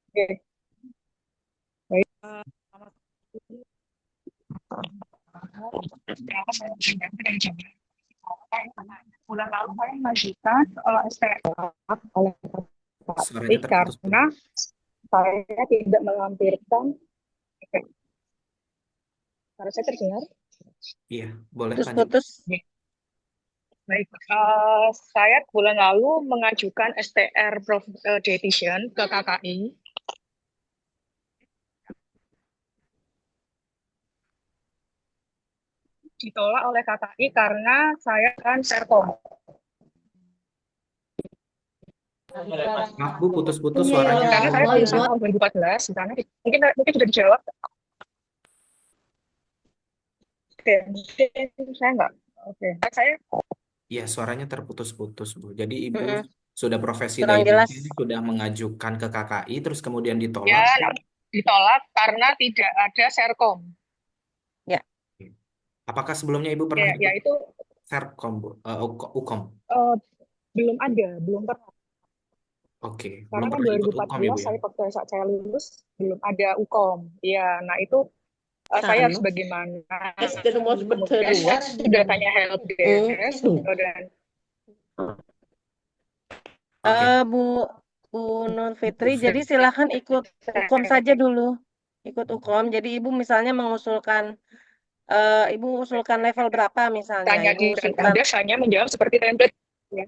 Oke, baik. Bulan lalu saya mengajukan STR oleh Suaranya KPI terputus Bu. karena saya tidak melampirkan. Oke, suara saya terdengar? Iya, boleh lanjut. Putus-putus. Baik, saya bulan lalu mengajukan STR Dietitian ke KKI. Ditolak oleh KKI karena saya kan Serkom. Maaf Bu, putus-putus Iya, suaranya. Karena saya lulusan tahun 2014, di sana mungkin sudah dijawab. Oke, mungkin saya enggak. Oke, saya Iya, suaranya terputus-putus Bu. Jadi Ibu Mm-mm. sudah profesi Kurang jelas. dietitian, sudah mengajukan ke KKI, terus kemudian ya ditolak. ditolak karena tidak ada Serkom. Ya. Apakah sebelumnya Ibu pernah Ya ikut itu Serkom, Bu? Ukom? belum pernah. Oke, Karena belum kan pernah ikut Ukom ya Bu 2014 ya? saya waktu saat saya lulus belum ada Ukom. Ya, nah itu saya harus bagaimana? Kemudian sudah tanya help desk dan Oke. Bu Nur Fitri, jadi silakan ikut Ukom saja dulu. Ikut Ukom. Jadi Ibu misalnya mengusulkan Ibu usulkan level berapa misalnya? tanya Ibu di usulkan desk hanya menjawab seperti template. Ya,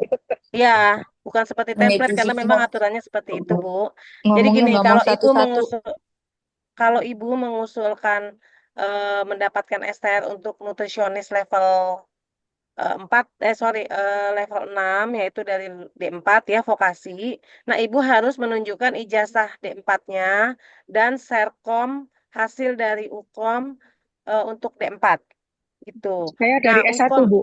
itu ya, bukan seperti template karena memang aturannya seperti itu, Bu. Jadi Ngomongnya gini, nggak mau satu-satu. kalau Ibu mengusulkan mendapatkan STR untuk nutrisionis level level 6 yaitu dari D4 ya vokasi. Nah, Ibu harus menunjukkan ijazah D4-nya dan serkom hasil dari UKOM untuk D4 gitu. Saya Nah, dari S1, UKOM Bu.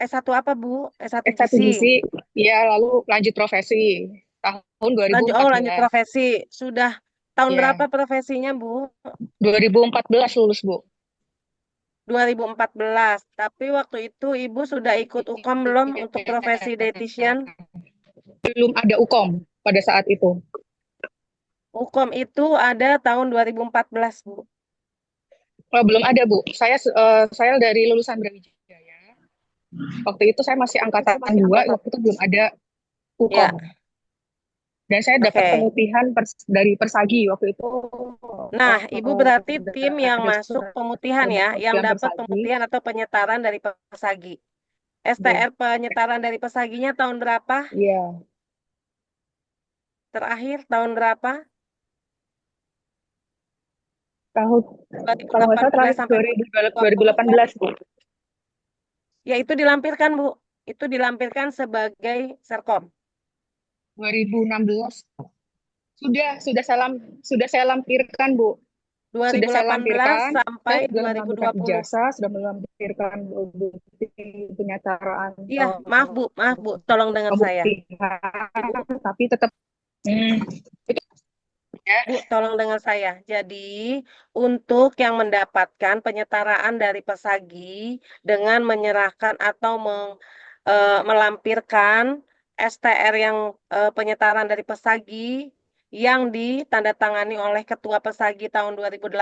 S1 apa, Bu? S1 S1 gizi. gizi, ya lalu lanjut profesi tahun Lanjut 2014. profesi. Sudah tahun Ya, berapa profesinya, Bu? 2014 lulus, Bu. 2014. Tapi waktu itu Ibu sudah ikut UKOM belum untuk profesi dietitian? Belum ada UKOM pada saat itu. UKOM itu ada tahun 2014, Bu. Oh, belum ada, Bu. Saya dari lulusan Brawijaya. Waktu itu saya masih angkatan 2, waktu itu belum ada UKOM. Ya, Dan saya dapat oke. pemutihan dari Persagi waktu itu. Nah, Ibu berarti tim yang Ada masuk surat pemutihan ya, yang pemutihan dapat Persagi. pemutihan atau penyetaran dari Persagi. Ya, STR penyetaran dari Persaginya tahun berapa? iya. Terakhir tahun berapa? Tahun kalau nggak salah 2018 terakhir sampai 2020 kan? 2018, Bu. Ya, itu dilampirkan, Bu. Itu dilampirkan sebagai Serkom. 2016 sudah saya lampirkan, Bu. Sudah saya 2018 lampirkan, sampai saya sudah melampirkan 2020. ijazah, sudah melampirkan bukti penyetaraan Iya, maaf Bu, tolong dengar saya. pembuktian, tapi tetap ya. Bu, tolong dengar saya. Jadi, untuk yang mendapatkan penyetaraan dari Persagi dengan menyerahkan atau melampirkan STR yang penyetaran dari Persagi yang ditandatangani oleh Ketua Persagi tahun 2018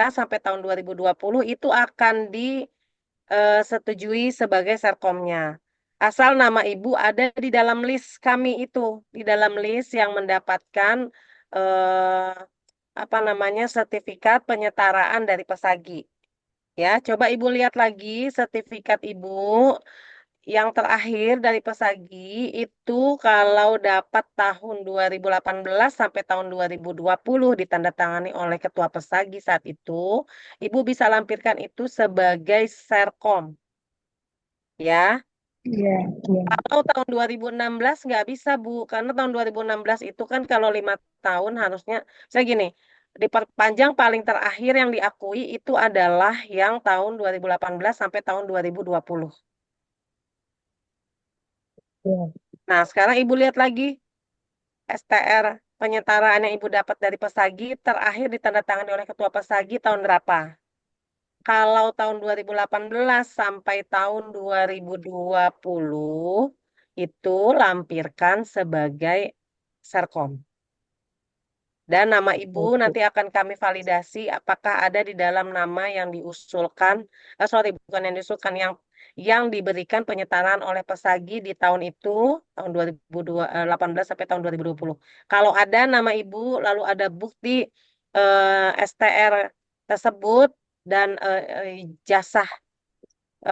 sampai tahun 2020 itu akan disetujui sebagai serkomnya. Asal nama Ibu ada di dalam list kami itu, di dalam list yang mendapatkan eh, apa namanya sertifikat penyetaraan dari Persagi. Ya, coba Ibu lihat lagi sertifikat Ibu yang terakhir dari Persagi itu kalau dapat tahun 2018 sampai tahun 2020 ditandatangani oleh Ketua Persagi saat itu, Ibu bisa lampirkan itu sebagai Serkom. Ya. Iya, iya. Kalau tahun 2016 nggak bisa, Bu. Karena tahun 2016 itu kan kalau 5 tahun harusnya, saya gini, diperpanjang paling terakhir yang diakui itu adalah yang tahun 2018 sampai tahun 2020. Iya. Nah, sekarang Ibu lihat lagi STR penyetaraan yang Ibu dapat dari Persagi terakhir ditandatangani oleh Ketua Persagi tahun berapa? Kalau tahun 2018 sampai tahun 2020 itu lampirkan sebagai Serkom. Dan nama Ibu nanti akan kami validasi apakah ada di dalam nama yang diusulkan, bukan yang diusulkan, yang diberikan penyetaraan oleh Persagi di tahun itu, tahun 2018 sampai tahun 2020. Kalau ada nama Ibu, lalu ada bukti STR tersebut dan ijazah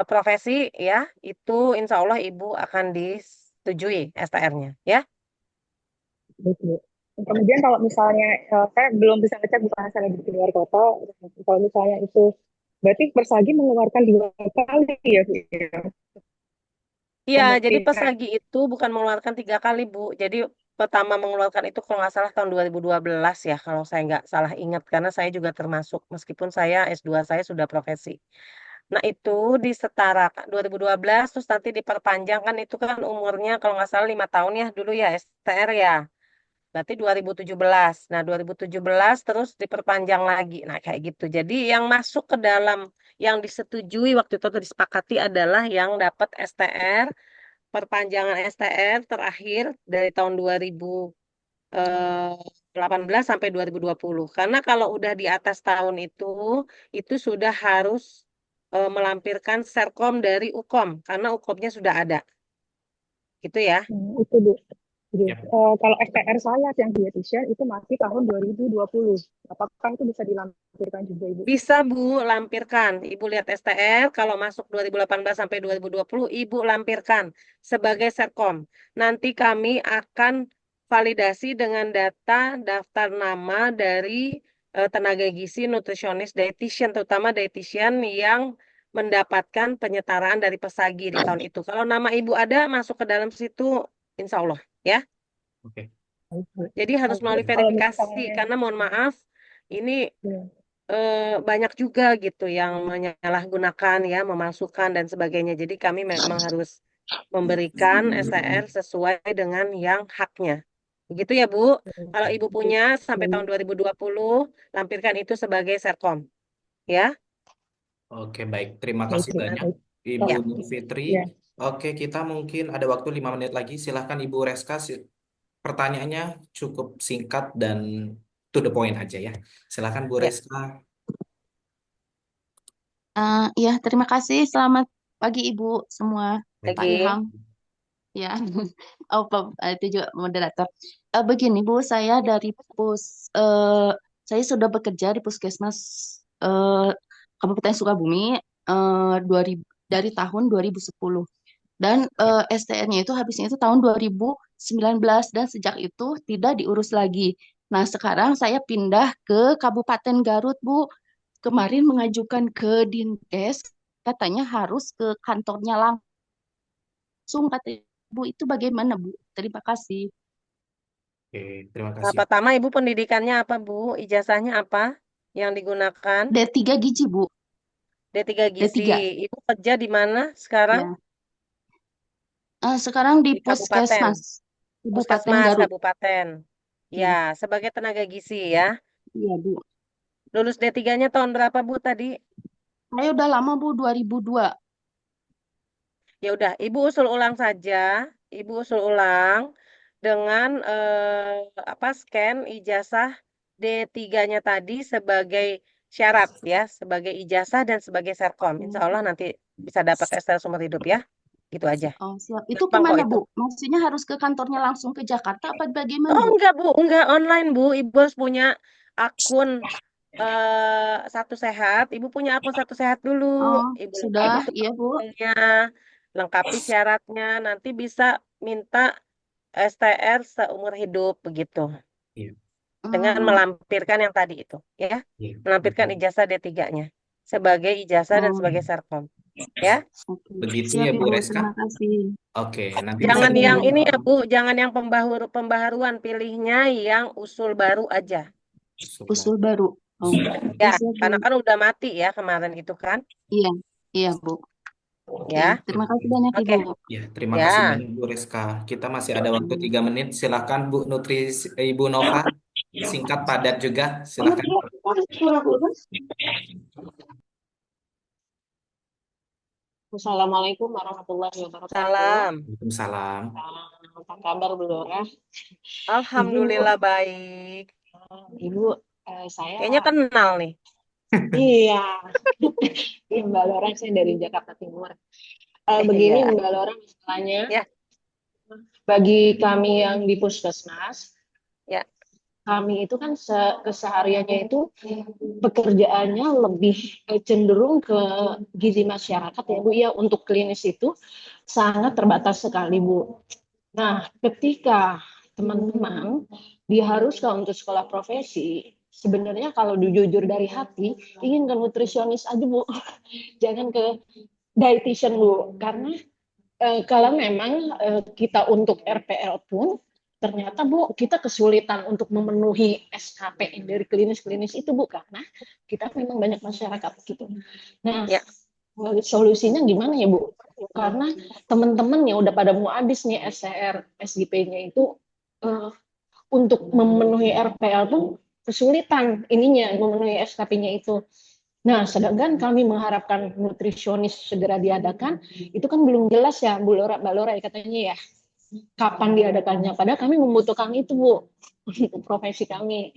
profesi ya, itu insya Allah Ibu akan disetujui STR-nya ya. Betul. Kemudian kalau misalnya saya belum bisa ngecek bukan saya lagi di luar kota, kalau misalnya itu berarti Persagi mengeluarkan 2 kali ya, Bu, ya? Iya, jadi Pembuktian. Persagi itu bukan mengeluarkan 3 kali, Bu. Jadi pertama mengeluarkan itu kalau nggak salah tahun 2012 ya, kalau saya nggak salah ingat. Karena saya juga termasuk, meskipun saya S2 saya sudah profesi. Nah, itu disetarakan 2012, terus nanti diperpanjang kan itu kan umurnya kalau nggak salah 5 tahun ya dulu ya STR ya. Berarti 2017. Nah, 2017 terus diperpanjang lagi. Nah, kayak gitu. Jadi yang masuk ke dalam yang disetujui waktu itu atau disepakati adalah yang dapat STR, perpanjangan STR terakhir dari tahun 2018 sampai 2020. Karena kalau udah di atas tahun itu sudah harus melampirkan Serkom dari UKOM karena UKOM-nya sudah ada. Gitu ya. Itu, Bu. Jadi, Ya. kalau STR saya yang dietitian itu masih tahun 2020. Apakah itu bisa dilampirkan juga, Ibu? Bisa, Bu, lampirkan. Ibu lihat STR, kalau masuk 2018 sampai 2020, Ibu lampirkan sebagai Serkom. Nanti kami akan validasi dengan data daftar nama dari tenaga gizi, nutrisionis, dietitian, terutama dietitian yang mendapatkan penyetaraan dari pesagi di tahun itu. Kalau nama ibu ada masuk ke dalam situ, insya Allah ya. Oke. Jadi harus melalui Kalau verifikasi misalnya, karena mohon maaf ini ya, banyak juga gitu yang menyalahgunakan ya, memasukkan dan sebagainya. Jadi kami memang harus memberikan STR sesuai dengan yang haknya. Begitu ya, Bu. Kalau Ibu punya sampai tahun 2020, lampirkan itu sebagai Serkom. Ya. Oke, baik. Terima baik, kasih Bu. banyak, Baik. Ibu Ya. Nur Fitri. Ya. Oke, kita mungkin ada waktu 5 menit lagi. Silahkan Ibu Reska. Pertanyaannya cukup singkat dan to the point aja ya. Silahkan Bu Ya. Reska. Ya, terima kasih. Selamat pagi Ibu semua. Pak Lagi. Ilham. Ya, oh, itu juga moderator. Begini Bu, saya dari saya sudah bekerja di Puskesmas Kabupaten Sukabumi 2000 dari tahun 2010 dan STR-nya itu habisnya itu tahun 2019 dan sejak itu tidak diurus lagi. Nah, sekarang saya pindah ke Kabupaten Garut, Bu. Kemarin mengajukan ke Dinkes, katanya harus ke kantornya langsung, kata Bu. Itu bagaimana, Bu? Terima kasih. Oke, terima Nah, kasih. pertama Ibu pendidikannya apa, Bu? Ijazahnya apa yang digunakan? D3 gizi, Bu. D3 gizi. D3. Ibu kerja di mana sekarang? Ya. Sekarang di Di kabupaten. Kabupaten Puskesmas Garut. kabupaten. Ya, Ya, sebagai tenaga gizi ya. iya, Bu. Lulus D3-nya tahun berapa, Bu, tadi? Saya udah lama, Bu, 2002. Ya udah, Ibu usul ulang saja. Ibu usul ulang dengan scan ijazah D3-nya tadi sebagai syarat ya, sebagai ijazah dan sebagai serkom. Insya Allah nanti bisa dapat STR seumur hidup ya. Gitu aja. Oh, siap. Itu Gampang kok kemana, itu. Bu? Maksudnya harus ke kantornya langsung ke Jakarta apa bagaimana, Oh Bu? enggak, Bu, enggak online, Bu. Ibu harus punya akun Satu Sehat. Ibu punya akun Satu Sehat dulu. Oh, Ibu lengkapi sudah, tuh iya, Bu. profilnya, lengkapi syaratnya, nanti bisa minta STR seumur hidup begitu. Iya, Dengan Hmm, melampirkan yang tadi itu, ya. iya. Melampirkan ijazah D3-nya sebagai ijazah dan oh, sebagai serkom, ya. oke. Begitu Siap, ya Bu Ibu. Reska. Terima kasih. Oke, nanti bisa Jangan yang ditunggu. ini ya, Bu, jangan yang pembaharuan, pilihnya yang usul baru aja. Usul baru. Oh, Ya, siap, karena Bu. kan udah mati ya kemarin itu kan, Iya, iya, Bu. Oke, ya. terima kasih banyak, Oke, Ibu. Ya, terima ya. kasih banyak Bu Reska. Kita masih ada waktu 3 menit. Silahkan Ibu Nova. Singkat padat juga. Silahkan. Assalamualaikum warahmatullahi wabarakatuh. Salam. Waalaikumsalam. Apa kabar, Bu Dora? Ibu, Alhamdulillah baik. Ibu, saya Kayaknya kenal nih. iya, iya, Mbak Lora, saya dari Jakarta Timur. Begini Iya. Mbak Lora, masalahnya Ya, bagi kami yang di puskesmas, ya. kami itu kan kesehariannya itu pekerjaannya lebih cenderung ke gizi masyarakat ya Bu ya, untuk klinis itu sangat terbatas sekali Bu. Nah, ketika teman-teman diharuskan untuk sekolah profesi, sebenarnya kalau jujur dari hati ingin ke nutrisionis aja Bu, jangan ke dietitian Bu, karena kalau memang kita untuk RPL pun ternyata Bu kita kesulitan untuk memenuhi SKPN dari klinis-klinis itu Bu, karena kita memang banyak masyarakat gitu. Nah, Ya. solusinya gimana ya Bu? Karena teman-teman yang udah pada mau habis nih SCR, SGP-nya itu untuk memenuhi RPL pun kesulitan ininya memenuhi SKP-nya itu. Nah, sedangkan kami mengharapkan nutrisionis segera diadakan, itu kan belum jelas ya, Mbak Lora katanya ya, kapan diadakannya. Padahal kami membutuhkan itu, Bu, untuk profesi kami.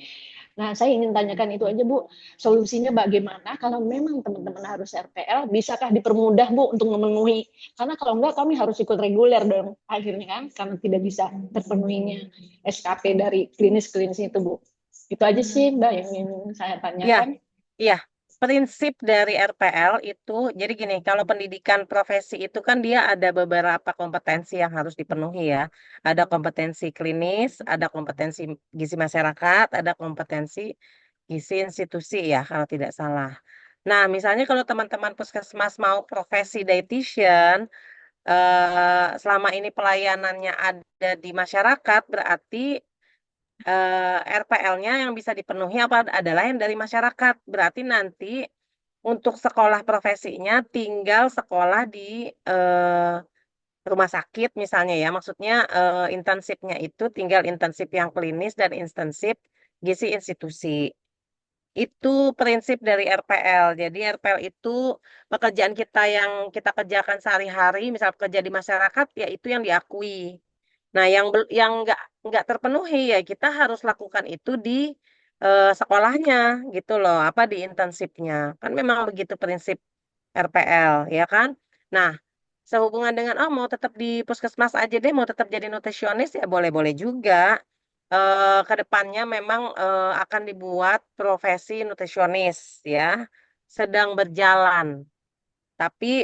Nah, saya ingin tanyakan itu aja, Bu. Solusinya bagaimana kalau memang teman-teman harus RPL, bisakah dipermudah, Bu, untuk memenuhi? Karena kalau enggak, kami harus ikut reguler dong, akhirnya kan, karena tidak bisa terpenuhinya SKP dari klinis-klinis itu, Bu. Itu aja sih, Mbak, yang ingin saya Ya, tanyakan. iya. Prinsip dari RPL itu, jadi gini, kalau pendidikan profesi itu kan dia ada beberapa kompetensi yang harus dipenuhi ya. Ada kompetensi klinis, ada kompetensi gizi masyarakat, ada kompetensi gizi institusi ya, kalau tidak salah. Nah, misalnya kalau teman-teman puskesmas mau profesi dietitian, selama ini pelayanannya ada di masyarakat, berarti RPL-nya yang bisa dipenuhi apa adalah yang dari masyarakat. Berarti nanti untuk sekolah profesinya tinggal sekolah di rumah sakit misalnya ya. Maksudnya intensifnya itu tinggal intensif yang klinis dan intensif gizi institusi. Itu prinsip dari RPL. Jadi RPL itu pekerjaan kita yang kita kerjakan sehari-hari, misal kerja di masyarakat, ya itu yang diakui. Nah, yang nggak terpenuhi ya kita harus lakukan itu di sekolahnya gitu loh, apa di intensifnya. Kan memang begitu prinsip RPL, ya kan? Nah, sehubungan dengan mau tetap di puskesmas aja deh, mau tetap jadi nutrisionis ya boleh-boleh juga. Ke depannya memang akan dibuat profesi nutrisionis ya, sedang berjalan. Tapi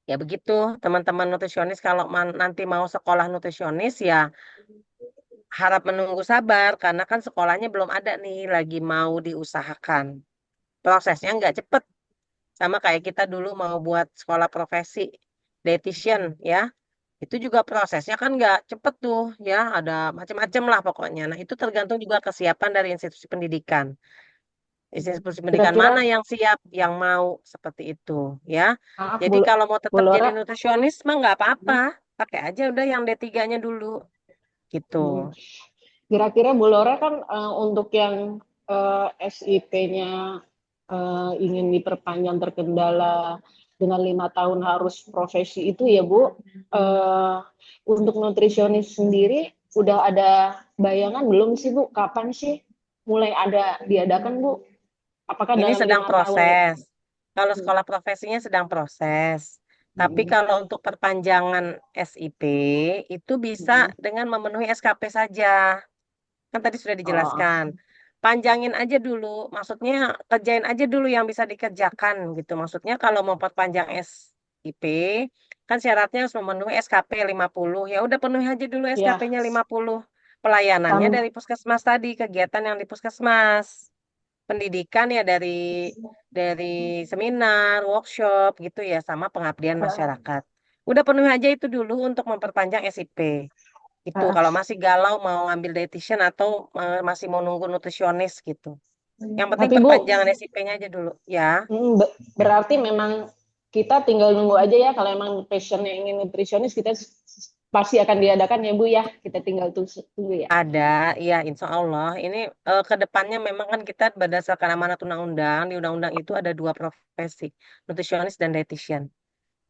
ya begitu, teman-teman nutrisionis kalau nanti mau sekolah nutrisionis ya harap menunggu sabar karena kan sekolahnya belum ada nih, lagi mau diusahakan. Prosesnya nggak cepet, sama kayak kita dulu mau buat sekolah profesi dietitian ya. Itu juga prosesnya kan nggak cepet tuh ya, ada macam-macam lah pokoknya. Nah itu tergantung juga kesiapan dari institusi pendidikan. Institusi pendidikan Kira-kira, mana yang siap, yang mau seperti itu ya. maaf Jadi Bu, kalau mau Bu tetap jadi Lora, nutrisionis mah nggak apa-apa. Pakai aja udah yang D3-nya dulu gitu. kira-kira Bu Lora kan untuk yang SIP-nya ingin diperpanjang terkendala dengan 5 tahun harus profesi itu ya Bu. Untuk nutrisionis sendiri udah ada bayangan belum sih Bu? Kapan sih mulai ada diadakan Bu? Apakah Ini dalam sedang 5 tahun itu? proses. Kalau sekolah profesinya sedang proses. Tapi kalau untuk perpanjangan SIP itu bisa dengan memenuhi SKP saja. Kan tadi sudah Oh, dijelaskan. Panjangin aja dulu. Maksudnya kerjain aja dulu yang bisa dikerjakan gitu. Maksudnya kalau mau perpanjang SIP kan syaratnya harus memenuhi SKP 50. Ya udah penuhi aja dulu ya. SKP-nya 50. Pelayanannya Sam, dari puskesmas tadi, kegiatan yang di puskesmas. Pendidikan ya dari seminar, workshop gitu ya sama pengabdian masyarakat. Udah penuhi aja itu dulu untuk memperpanjang SIP. Itu eh, kalau masih galau mau ngambil dietitian atau masih mau nunggu nutrisionis gitu. Yang penting tapi Bu, perpanjangan SIP-nya aja dulu ya. berarti memang kita tinggal nunggu aja ya kalau emang passionnya ingin nutrisionis kita pasti akan diadakan ya Bu ya. Kita tinggal tunggu ya. Ada, ya insya Allah. Ini ke depannya memang kan kita berdasarkan amanat undang-undang, di undang-undang itu ada dua profesi, nutrisionis dan dietitian.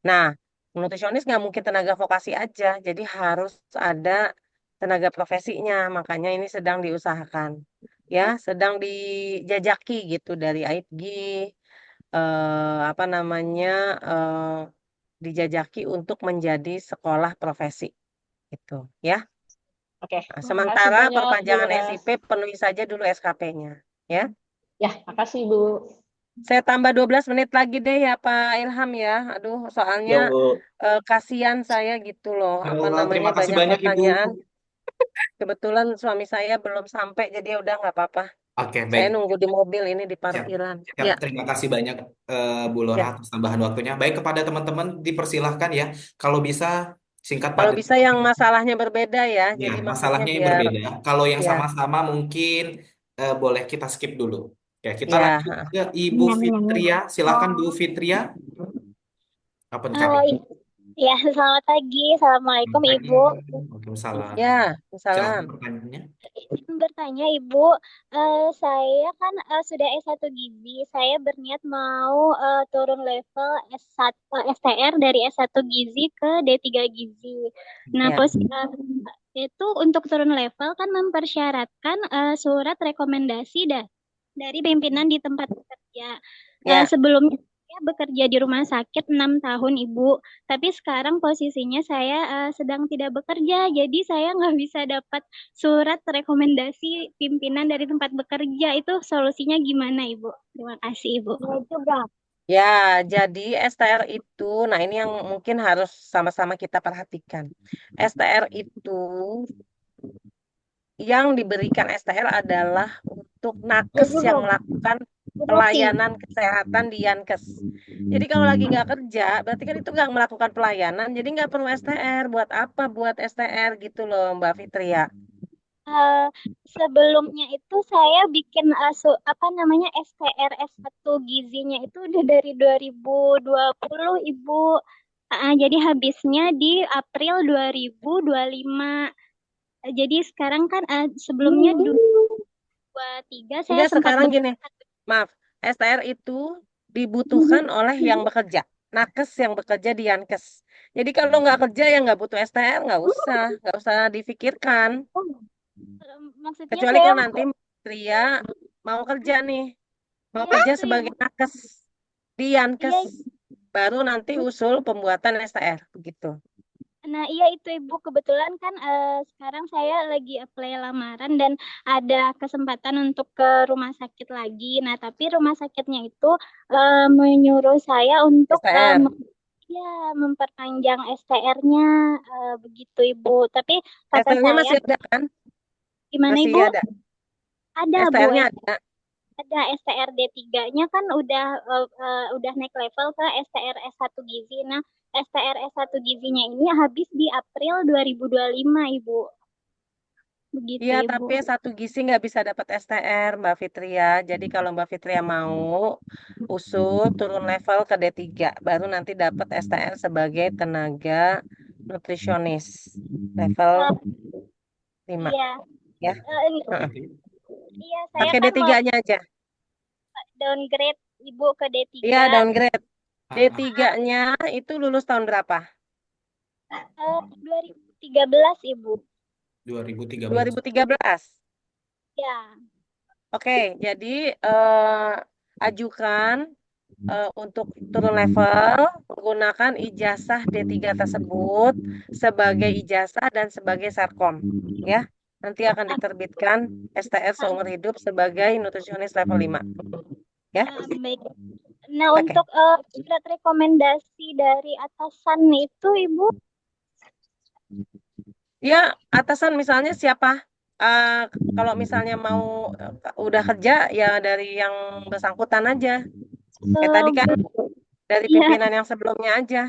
Nah, nutrisionis nggak mungkin tenaga vokasi aja, jadi harus ada tenaga profesinya. Makanya ini sedang diusahakan, ya, sedang dijajaki gitu dari AIPGI, apa namanya, dijajaki untuk menjadi sekolah profesi, gitu, ya. Oke, Nah, makasih sementara banyak Bu perpanjangan Lora. SIP penuhi saja dulu SKP-nya, ya. Ya, makasih Bu. Saya tambah 12 menit lagi deh ya Pak Ilham ya. Aduh, soalnya Ya, Bu. kasihan saya gitu loh. Ya, Apa namanya terima kasih banyak banyak, Ibu. pertanyaan. Kebetulan suami saya belum sampai, jadi ya udah nggak apa-apa. Oke, Saya baik. nunggu di mobil ini di Siap. parkiran. Siap. Ya, Terima kasih banyak, Bu Lora, ya. atas tambahan waktunya. Baik, kepada teman-teman dipersilahkan ya. Kalau bisa singkat Kalau padat. bisa yang masalahnya berbeda ya. Ya, Jadi maksudnya masalahnya yang biar berbeda. Kalau yang ya, sama-sama mungkin boleh kita skip dulu. Oke, kita ya. lanjut ke Ibu Fitria. Silakan Bu Fitria. Open Halo, kami. ya, selamat pagi. Assalamualaikum, Selamat pagi. Ibu. Waalaikumsalam. Ya, Silakan salam. pertanyaannya. Bertanya, Ibu, saya kan sudah S1 Gizi. Saya berniat mau turun level S1, STR dari S1 Gizi ke D3 Gizi. Nah, Ya, itu untuk turun level kan mempersyaratkan surat rekomendasi dari pimpinan di tempat bekerja. ya. Sebelumnya saya bekerja di rumah sakit 6 tahun, Ibu. Tapi sekarang posisinya saya sedang tidak bekerja, jadi saya nggak bisa dapat surat rekomendasi pimpinan dari tempat bekerja. Itu solusinya gimana, Ibu? Terima kasih, Ibu. Ya juga. Ya, jadi STR itu, nah ini yang mungkin harus sama-sama kita perhatikan. STR itu yang diberikan STR adalah untuk nakes yang melakukan pelayanan kesehatan di Yankes. Jadi kalau lagi nggak kerja, berarti kan itu nggak melakukan pelayanan, jadi nggak perlu STR. Buat apa buat STR gitu loh, Mbak Fitria? Eh, Sebelumnya itu saya bikin apa namanya STR S1 gizinya itu udah dari 2020 Ibu. Jadi habisnya di April 2025. Jadi sekarang kan sebelumnya 2023 saya Enggak, sempat sekarang gini, maaf, STR itu dibutuhkan oleh yang bekerja, nakes yang bekerja di Yankes. Jadi kalau nggak kerja ya nggak butuh STR, nggak usah difikirkan. Maksudnya Kecuali saya kalau nanti Fitria mau kerja nih, mau ya kerja itu sebagai Ibu. nakes di Iya, Yankes, baru nanti usul pembuatan STR begitu. nah iya itu Ibu, kebetulan kan sekarang saya lagi apply lamaran dan ada kesempatan untuk ke rumah sakit lagi. Nah, tapi rumah sakitnya itu menyuruh saya untuk STR. ya memperpanjang STR-nya begitu Ibu. Tapi kata STR-nya saya masih ada kan? gimana Masih Ibu? ada. Ada Bu, STR-nya ada. ada STR D3-nya kan udah naik level ke STR S1 gizi. Nah, STR S1 gizinya ini habis di April 2025, Ibu. Begitu, Iya, Ibu. tapi satu gizi nggak bisa dapat STR, Mbak Fitria. Jadi kalau Mbak Fitria mau usul turun level ke D3, baru nanti dapat STR sebagai tenaga nutrisionis level Eh, 5, iya. ya. Eh, Heeh. iya, saya Pakai kan mau D3-nya aja. downgrade Ibu ke D3. Iya, downgrade. D3-nya itu lulus tahun berapa? 2013, Ibu. 2013. 2013. Ya. Oke, jadi ajukan untuk turun level menggunakan ijazah D3 tersebut sebagai ijazah dan sebagai sarkom, ya. Nanti akan diterbitkan STR seumur hidup sebagai nutrisionis level 5, ya. Baik. Nah, Oke. untuk surat rekomendasi dari atasan itu, Ibu, Ya, atasan misalnya siapa? Kalau misalnya mau udah kerja ya dari yang bersangkutan aja. Kayak tadi kan dari iya, pimpinan yang sebelumnya aja.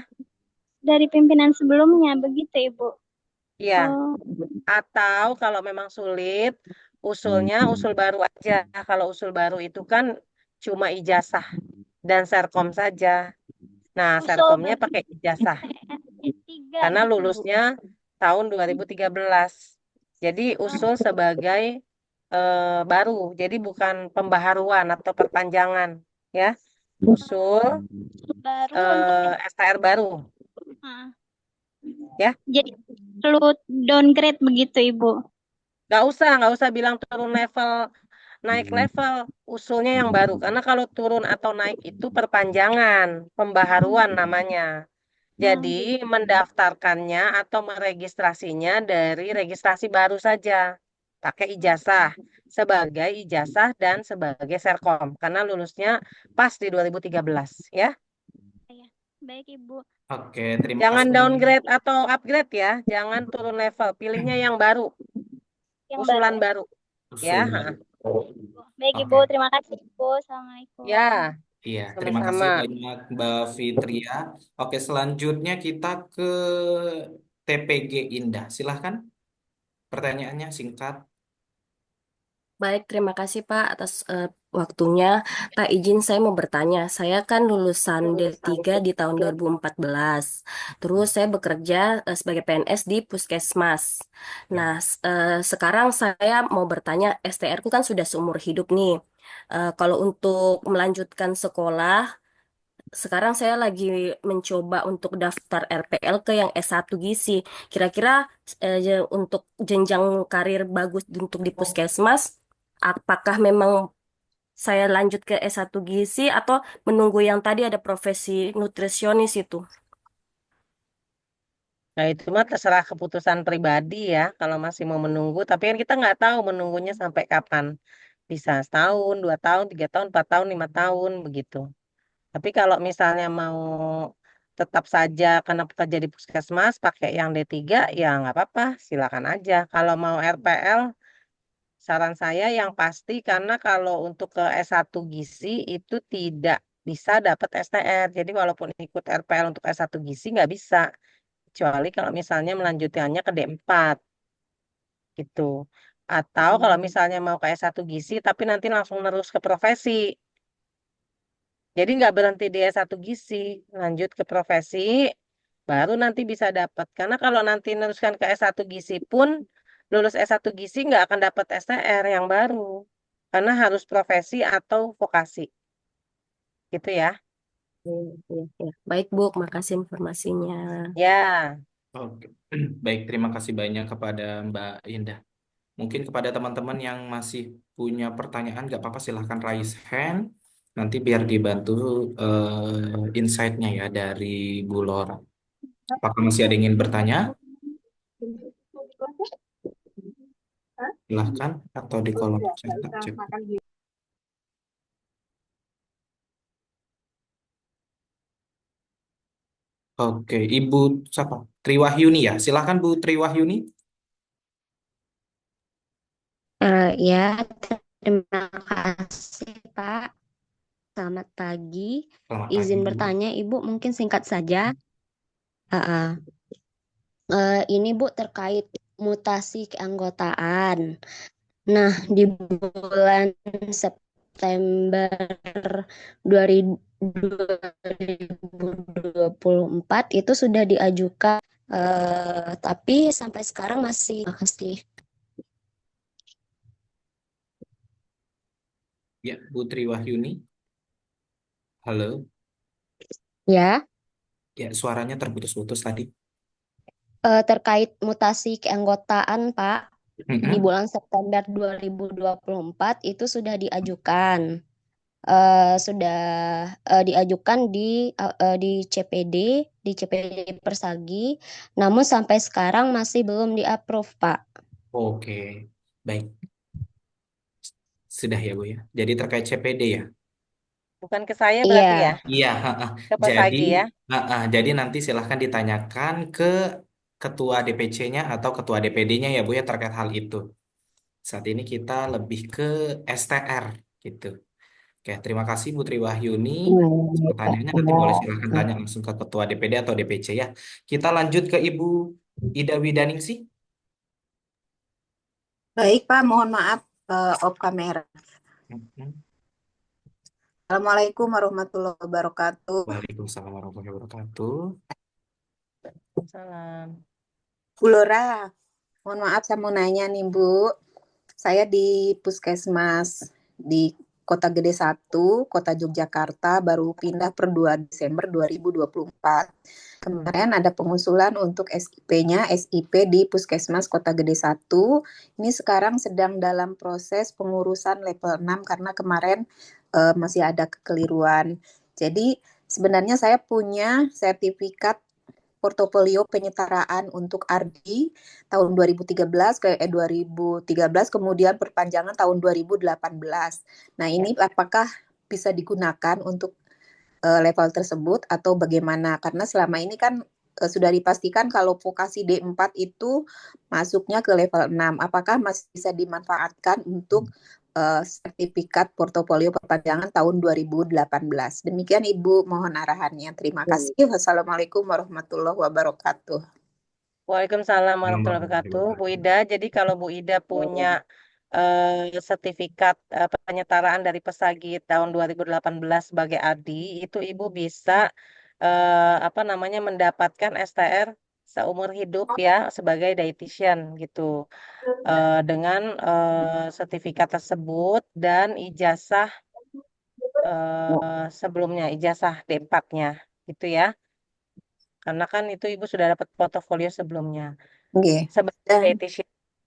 dari pimpinan sebelumnya, begitu, Ibu. Iya. Oh, Atau kalau memang sulit, usulnya usul baru aja. Kalau usul baru itu kan cuma ijazah dan serkom saja. Nah, usul serkomnya pakai ijazah tiga karena gitu, Bu. lulusnya tahun 2013. Jadi usul sebagai baru, jadi bukan pembaharuan atau perpanjangan, ya. Usul Baru untuk STR baru, ah, ya. jadi perlu downgrade begitu, Ibu. Nggak usah bilang turun level, naik level, usulnya yang baru. Karena kalau turun atau naik itu perpanjangan, pembaharuan namanya. Jadi mendaftarkannya atau meregistrasinya dari registrasi baru saja. Pakai ijazah, sebagai ijazah dan sebagai serkom. Karena lulusnya pas di 2013, ya. Baik, Ibu. Oke, terima Jangan kasih. downgrade atau upgrade ya. Jangan turun level. Pilihnya yang baru, Yang usulan baru. baru. Ya. Usul baru. Baik, Ibu. Oke. Terima kasih, Ibu. Assalamualaikum. Ya, Iya, terima kasih sama-sama. banyak Mbak Fitria. Oke, selanjutnya kita ke TPG Indah. Silahkan pertanyaannya singkat. Baik, terima kasih Pak atas waktunya. Pak, izin saya mau bertanya. Saya kan lulusan D3 di tahun 2014. Terus saya bekerja sebagai PNS di Puskesmas. Nah, sekarang saya mau bertanya, STR ku kan sudah seumur hidup nih. Kalau untuk melanjutkan sekolah, sekarang saya lagi mencoba untuk daftar RPL ke yang S1 gizi. Kira-kira untuk jenjang karir bagus untuk di Puskesmas, apakah memang saya lanjut ke S1 gizi atau menunggu yang tadi ada profesi nutrisionis itu? Nah, itu mah terserah keputusan pribadi ya, kalau masih mau menunggu. Tapi kan kita nggak tahu menunggunya sampai kapan. Bisa setahun, 2 tahun, 3 tahun, 4 tahun, 5 tahun, begitu. Tapi kalau misalnya mau tetap saja karena pekerja di puskesmas pakai yang D3, ya nggak apa-apa, silakan aja. Kalau mau RPL, Saran saya yang pasti karena kalau untuk ke S1 gizi itu tidak bisa dapat STR. Jadi walaupun ikut RPL untuk S1 gizi nggak bisa. Kecuali kalau misalnya melanjutkannya ke D4 gitu. Atau kalau misalnya mau ke S1 gizi tapi nanti langsung terus ke profesi. Jadi nggak berhenti di S1 gizi, lanjut ke profesi, baru nanti bisa dapat. Karena kalau nanti meneruskan ke S1 gizi pun, lulus S1 gizi nggak akan dapat STR yang baru. Karena harus profesi atau vokasi. Gitu ya. Ya. Baik, Bu, makasih informasinya. Ya, Oke. Baik, terima kasih banyak kepada Mbak Indah. Mungkin kepada teman-teman yang masih punya pertanyaan, nggak apa-apa silahkan raise hand. Nanti biar dibantu insight-nya ya dari Bu Lora. Apakah masih ada yang ingin bertanya? Silahkan atau di kolom chat. Oke, Ibu siapa? Triwahyuni ya. Silahkan Bu Triwahyuni. Ya, terima kasih Pak. Selamat pagi. Selamat Izin pagi. bertanya, Ibu, mungkin singkat saja. Ini Bu terkait mutasi keanggotaan. Nah, di bulan September 2024 itu sudah diajukan, tapi sampai sekarang masih. Ya, Bu Triwahyuni. Halo. Ya, Ya, suaranya terputus-putus tadi. terkait mutasi keanggotaan, Pak, di Mm-mm. bulan September 2024 itu sudah diajukan. Sudah diajukan di CPD Persagi, namun sampai sekarang masih belum di-approve, Pak. Oke, baik. Sudah ya Bu ya. Jadi terkait CPD ya. bukan ke saya berarti Iya, ya. Iya, Ke Jadi, Pesagi ya. jadi nanti silahkan ditanyakan ke ketua DPC-nya atau ketua DPD-nya ya Bu ya terkait hal itu. Saat ini kita lebih ke STR gitu. Oke, terima kasih Bu Triwahyuni. Pertanyaannya nanti boleh silahkan tanya langsung ke ketua DPD atau DPC ya. Kita lanjut ke Ibu Ida Widaningsih. Baik, Pak. Mohon maaf, off kamera. Mm-mm. Assalamualaikum warahmatullahi wabarakatuh. Waalaikumsalam warahmatullahi wabarakatuh. Salam. Bu Lora, mohon maaf saya mau nanya nih, Bu. Saya di Puskesmas di Kota Gede 1, Kota Yogyakarta, baru pindah per 2 Desember 2024. Kemarin ada pengusulan untuk SIP-nya, SIP di Puskesmas Kota Gede 1. Ini sekarang sedang dalam proses pengurusan level 6 karena kemarin masih ada kekeliruan. Jadi sebenarnya saya punya sertifikat portofolio penyetaraan untuk Ardi tahun 2013 kemudian perpanjangan tahun 2018. Nah, ini apakah bisa digunakan untuk level tersebut atau bagaimana? Karena selama ini kan sudah dipastikan kalau vokasi D4 itu masuknya ke level 6. Apakah masih bisa dimanfaatkan untuk sertifikat portofolio perpanjangan tahun 2018? Demikian Ibu, mohon arahannya. Terima kasih. Wassalamualaikum warahmatullahi wabarakatuh. Waalaikumsalam warahmatullahi wabarakatuh. Bu Ida, jadi kalau Bu Ida punya sertifikat penyetaraan dari Pesagi tahun 2018 sebagai ADI, itu Ibu bisa mendapatkan STR seumur hidup ya sebagai dietitian gitu. Dengan sertifikat tersebut dan ijazah sebelumnya, ijazah D4-nya gitu ya. Karena kan itu Ibu sudah dapat portofolio sebelumnya. Oke.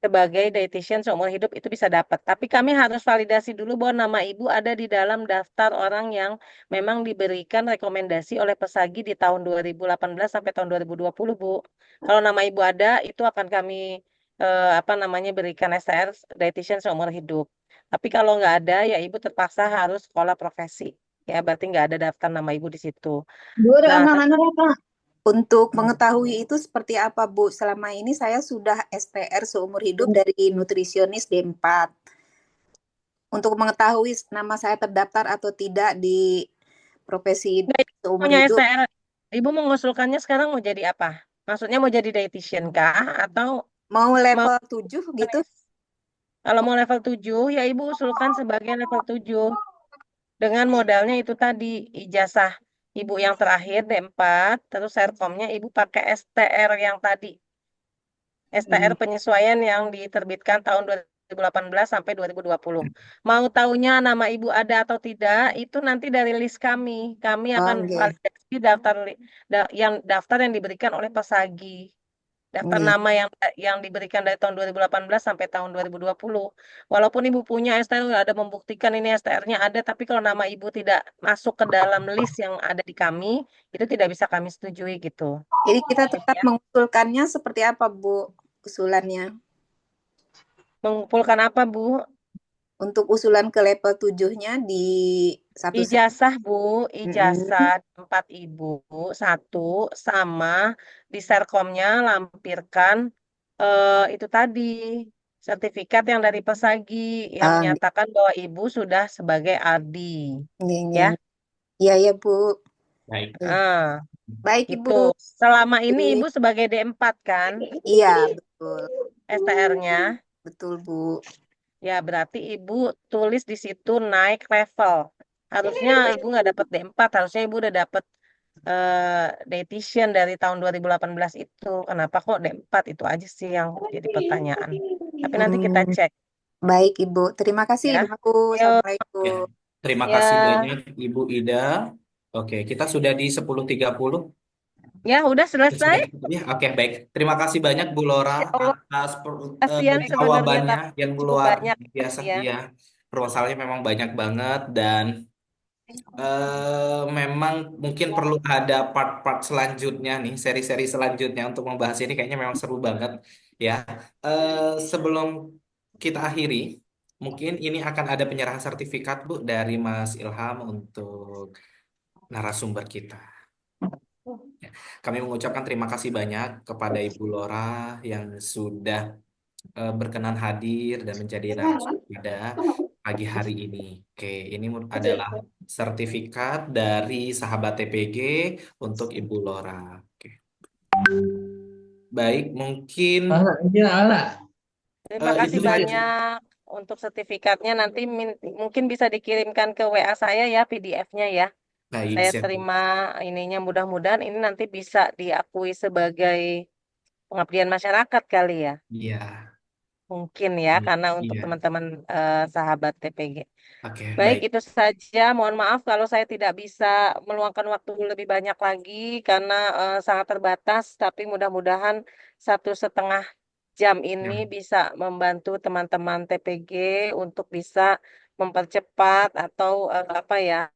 Sebagai dietitian seumur hidup itu bisa dapat. Tapi kami harus validasi dulu bahwa nama Ibu ada di dalam daftar orang yang memang diberikan rekomendasi oleh Pesagi di tahun 2018 sampai tahun 2020, Bu. Kalau nama Ibu ada, itu akan kami berikan STR dietitian seumur hidup. Tapi kalau nggak ada, ya Ibu terpaksa harus sekolah profesi. Ya, berarti nggak ada daftar nama Ibu di situ. Bu, Nah, anak-anak apa? Untuk mengetahui itu seperti apa, Bu? Selama ini saya sudah STR seumur hidup dari nutrisionis D4. Untuk mengetahui nama saya terdaftar atau tidak di profesi Nah, Ibu seumur punya hidup, STR, Ibu mengusulkannya sekarang mau jadi apa? Maksudnya mau jadi dietitian kah? Atau mau mau level 7 gitu? kalau mau level 7, ya Ibu usulkan sebagai level 7. Dengan modalnya itu tadi, ijazah Ibu yang terakhir D4, terus serkomnya Ibu pakai STR yang tadi. STR penyesuaian yang diterbitkan tahun 2018 sampai 2020. Mau taunya nama Ibu ada atau tidak, itu nanti dari list kami. Kami akan Oke. validasi daftar yang diberikan oleh Pesagi. Daftar Nggih. nama yang diberikan dari tahun 2018 sampai tahun 2020. Walaupun Ibu punya STR, ada membuktikan ini STR-nya ada, tapi kalau nama Ibu tidak masuk ke dalam list yang ada di kami, itu tidak bisa kami setujui gitu. Jadi kita tetap mengusulkannya seperti apa, Bu? Usulannya. Mengumpulkan apa, Bu? Untuk usulan ke level 7-nya di satu Ijazah, Bu. Ijazah 4 Ibu. 1 sama di serkomnya lampirkan itu tadi. Sertifikat yang dari Pesagi yang menyatakan bahwa Ibu sudah sebagai ARDI. Ya. Iya, ya, Bu. Baik. Baik, Gitu. Ibu. Selama ini Ibu sebagai D4 kan? Iya, betul. STR-nya. Betul, Bu. Ya, berarti Ibu tulis di situ naik level. Harusnya Ibu nggak dapat D4, harusnya Ibu udah dapat dietitian dari tahun 2018 itu. Kenapa kok D4? Itu aja sih yang jadi pertanyaan. Tapi nanti kita cek. Baik, Ibu. Terima kasih, Ya. Ibu. Assalamualaikum. Terima Ya. kasih banyak Ibu Ida. Oke, kita sudah di 10.30. Ya, udah selesai. Ya, oke, baik. Terima kasih banyak Bu Lora atas Kasihan sebenarnya, jawabannya tapi yang cukup luar banyak biasa. ya. Iya, permasalahannya memang banyak banget dan memang mungkin perlu ada part-part selanjutnya nih, seri-seri selanjutnya untuk membahas ini. Kayaknya memang seru banget ya. Sebelum kita akhiri, mungkin ini akan ada penyerahan sertifikat Bu dari Mas Ilham untuk narasumber kita. Ya, kami mengucapkan terima kasih banyak kepada Ibu Lora yang sudah berkenan hadir dan menjadi narasumber pada pagi hari ini. Oke, ini adalah sertifikat dari sahabat TPG untuk Ibu Lora. Oke. Baik, mungkin Terima kasih banyak untuk sertifikatnya. Nanti mungkin bisa dikirimkan ke WA saya ya, PDF-nya ya. Baik, Saya siap. terima ininya, mudah-mudahan ini nanti bisa diakui sebagai pengabdian masyarakat kali ya. Iya. Mungkin ya, karena untuk teman-teman sahabat TPG. Oke, Baik, baik. itu saja. Mohon maaf kalau saya tidak bisa meluangkan waktu lebih banyak lagi karena sangat terbatas. Tapi mudah-mudahan 1,5 jam ini bisa membantu teman-teman TPG untuk bisa mempercepat atau apa ya,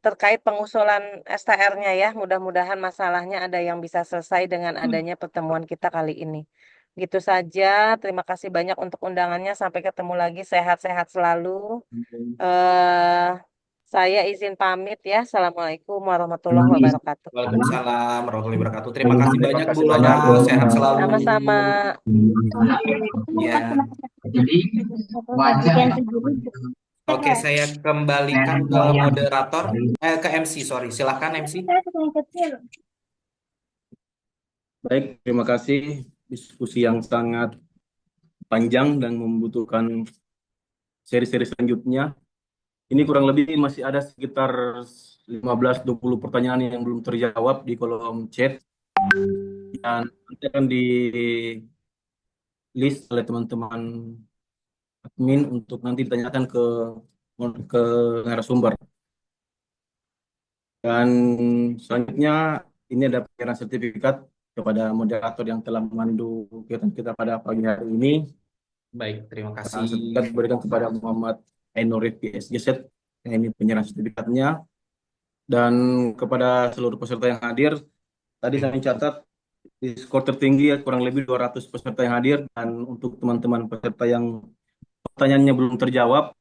terkait pengusulan STR-nya ya. Mudah-mudahan masalahnya ada yang bisa selesai dengan adanya pertemuan kita kali ini. Gitu saja. Terima kasih banyak untuk undangannya. Sampai ketemu lagi. Sehat-sehat selalu. Saya izin pamit ya. Assalamualaikum warahmatullahi wabarakatuh. Waalaikumsalam warahmatullahi wabarakatuh. Terima kasih banyak Bu Lora. Sehat selalu. Sama-sama. Ya. Oke, saya kembalikan ke moderator, ke MC, sorry. Silahkan MC. Baik, terima kasih. Diskusi yang sangat panjang dan membutuhkan seri-seri selanjutnya. Ini kurang lebih masih ada sekitar 15-20 pertanyaan yang belum terjawab di kolom chat. Dan nanti akan di list oleh teman-teman admin untuk nanti ditanyakan ke narasumber. Dan selanjutnya ini ada penyerahan sertifikat kepada moderator yang telah memandu kegiatan kita pada pagi hari ini. Baik, terima kasih. Sertifikat diberikan kepada Muhammad Ainurif PSGZ. Ini penyerahan sertifikatnya. Dan kepada seluruh peserta yang hadir, tadi saya mencatat di skor tertinggi kurang lebih 200 peserta yang hadir. Dan untuk teman-teman peserta yang pertanyaannya belum terjawab,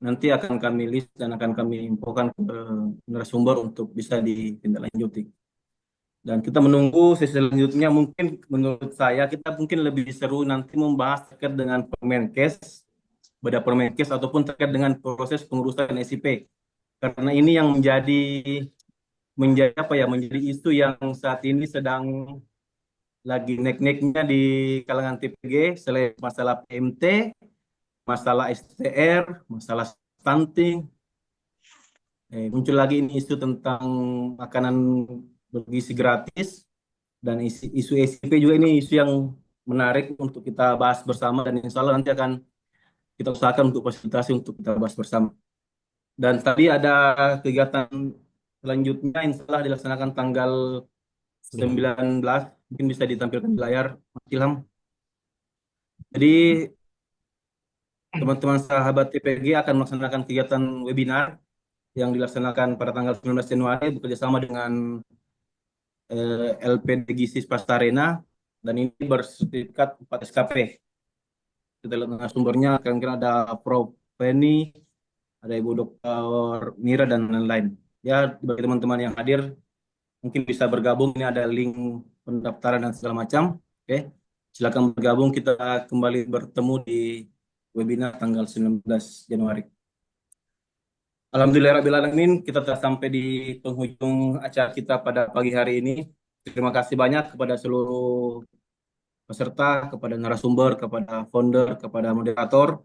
nanti akan kami list dan akan kami infokan ke narasumber untuk bisa ditindaklanjuti. Dan kita menunggu sesi selanjutnya, mungkin menurut saya kita mungkin lebih seru nanti membahas terkait dengan Permenkes, beda Permenkes ataupun terkait dengan proses pengurusan SIP. Karena ini yang menjadi apa ya, menjadi isu yang saat ini sedang lagi naik-naiknya di kalangan TPG selain masalah PMT, masalah STR, masalah stunting. Muncul lagi ini isu tentang makanan bergizi gratis dan isu SIP juga, ini isu yang menarik untuk kita bahas bersama dan insya Allah nanti akan kita usahakan untuk fasilitasi untuk kita bahas bersama. Dan tadi ada kegiatan selanjutnya insya Allah dilaksanakan tanggal 19, mungkin bisa ditampilkan di layar Mas Ilham. Jadi teman-teman sahabat TPG akan melaksanakan kegiatan webinar yang dilaksanakan pada tanggal 19 Januari bekerjasama dengan LPD Gizi Pastarena, dan ini bersertifikat 4 SKP. Kita lihat narasumbernya, kira-kira ada Prof. Penny, ada Ibu Dr. Mira, dan lain-lain. Ya, bagi teman-teman yang hadir, mungkin bisa bergabung, ini ada link pendaftaran dan segala macam. Oke, silakan bergabung, kita kembali bertemu di webinar tanggal 19 Januari. Alhamdulillahirrahmanirrahim, kita telah sampai di penghujung acara kita pada pagi hari ini. Terima kasih banyak kepada seluruh peserta, kepada narasumber, kepada founder, kepada moderator.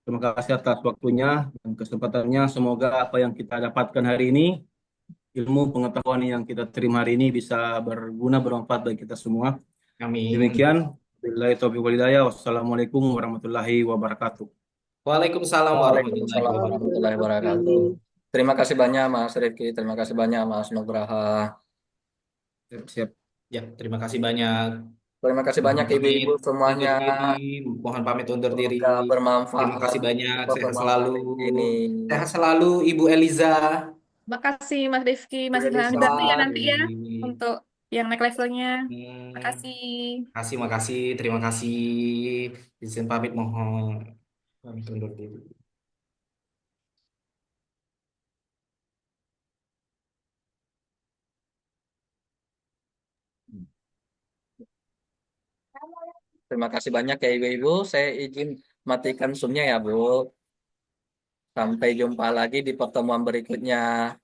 Terima kasih atas waktunya dan kesempatannya. Semoga apa yang kita dapatkan hari ini, ilmu pengetahuan yang kita terima hari ini bisa berguna, bermanfaat bagi kita semua. Amin. Demikian. Billahi taufiq wal hidayah. Wassalamualaikum warahmatullahi wabarakatuh. Waalaikumsalam Waalaikumsalam warahmatullahi wabarakatuh. Terima kasih banyak Mas Rifki, terima kasih banyak Mas Nugraha. Siap. Ya, terima kasih banyak. Terima kasih banyak ibu-ibu semuanya. Mohon pamit undur diri. Semoga bermanfaat. Terima kasih banyak. Sehat Pertemuan selalu. ini. Sehat selalu Ibu Eliza. Makasih Mas Rifki, Mas Ilham. Dibantu ya nanti ya untuk yang naik levelnya. Makasih. Makasih. Terima kasih. Izin pamit, mohon pamit undur diri. Terima kasih banyak ya ibu-ibu. Saya izin matikan Zoom-nya ya Bu. Sampai jumpa lagi di pertemuan berikutnya.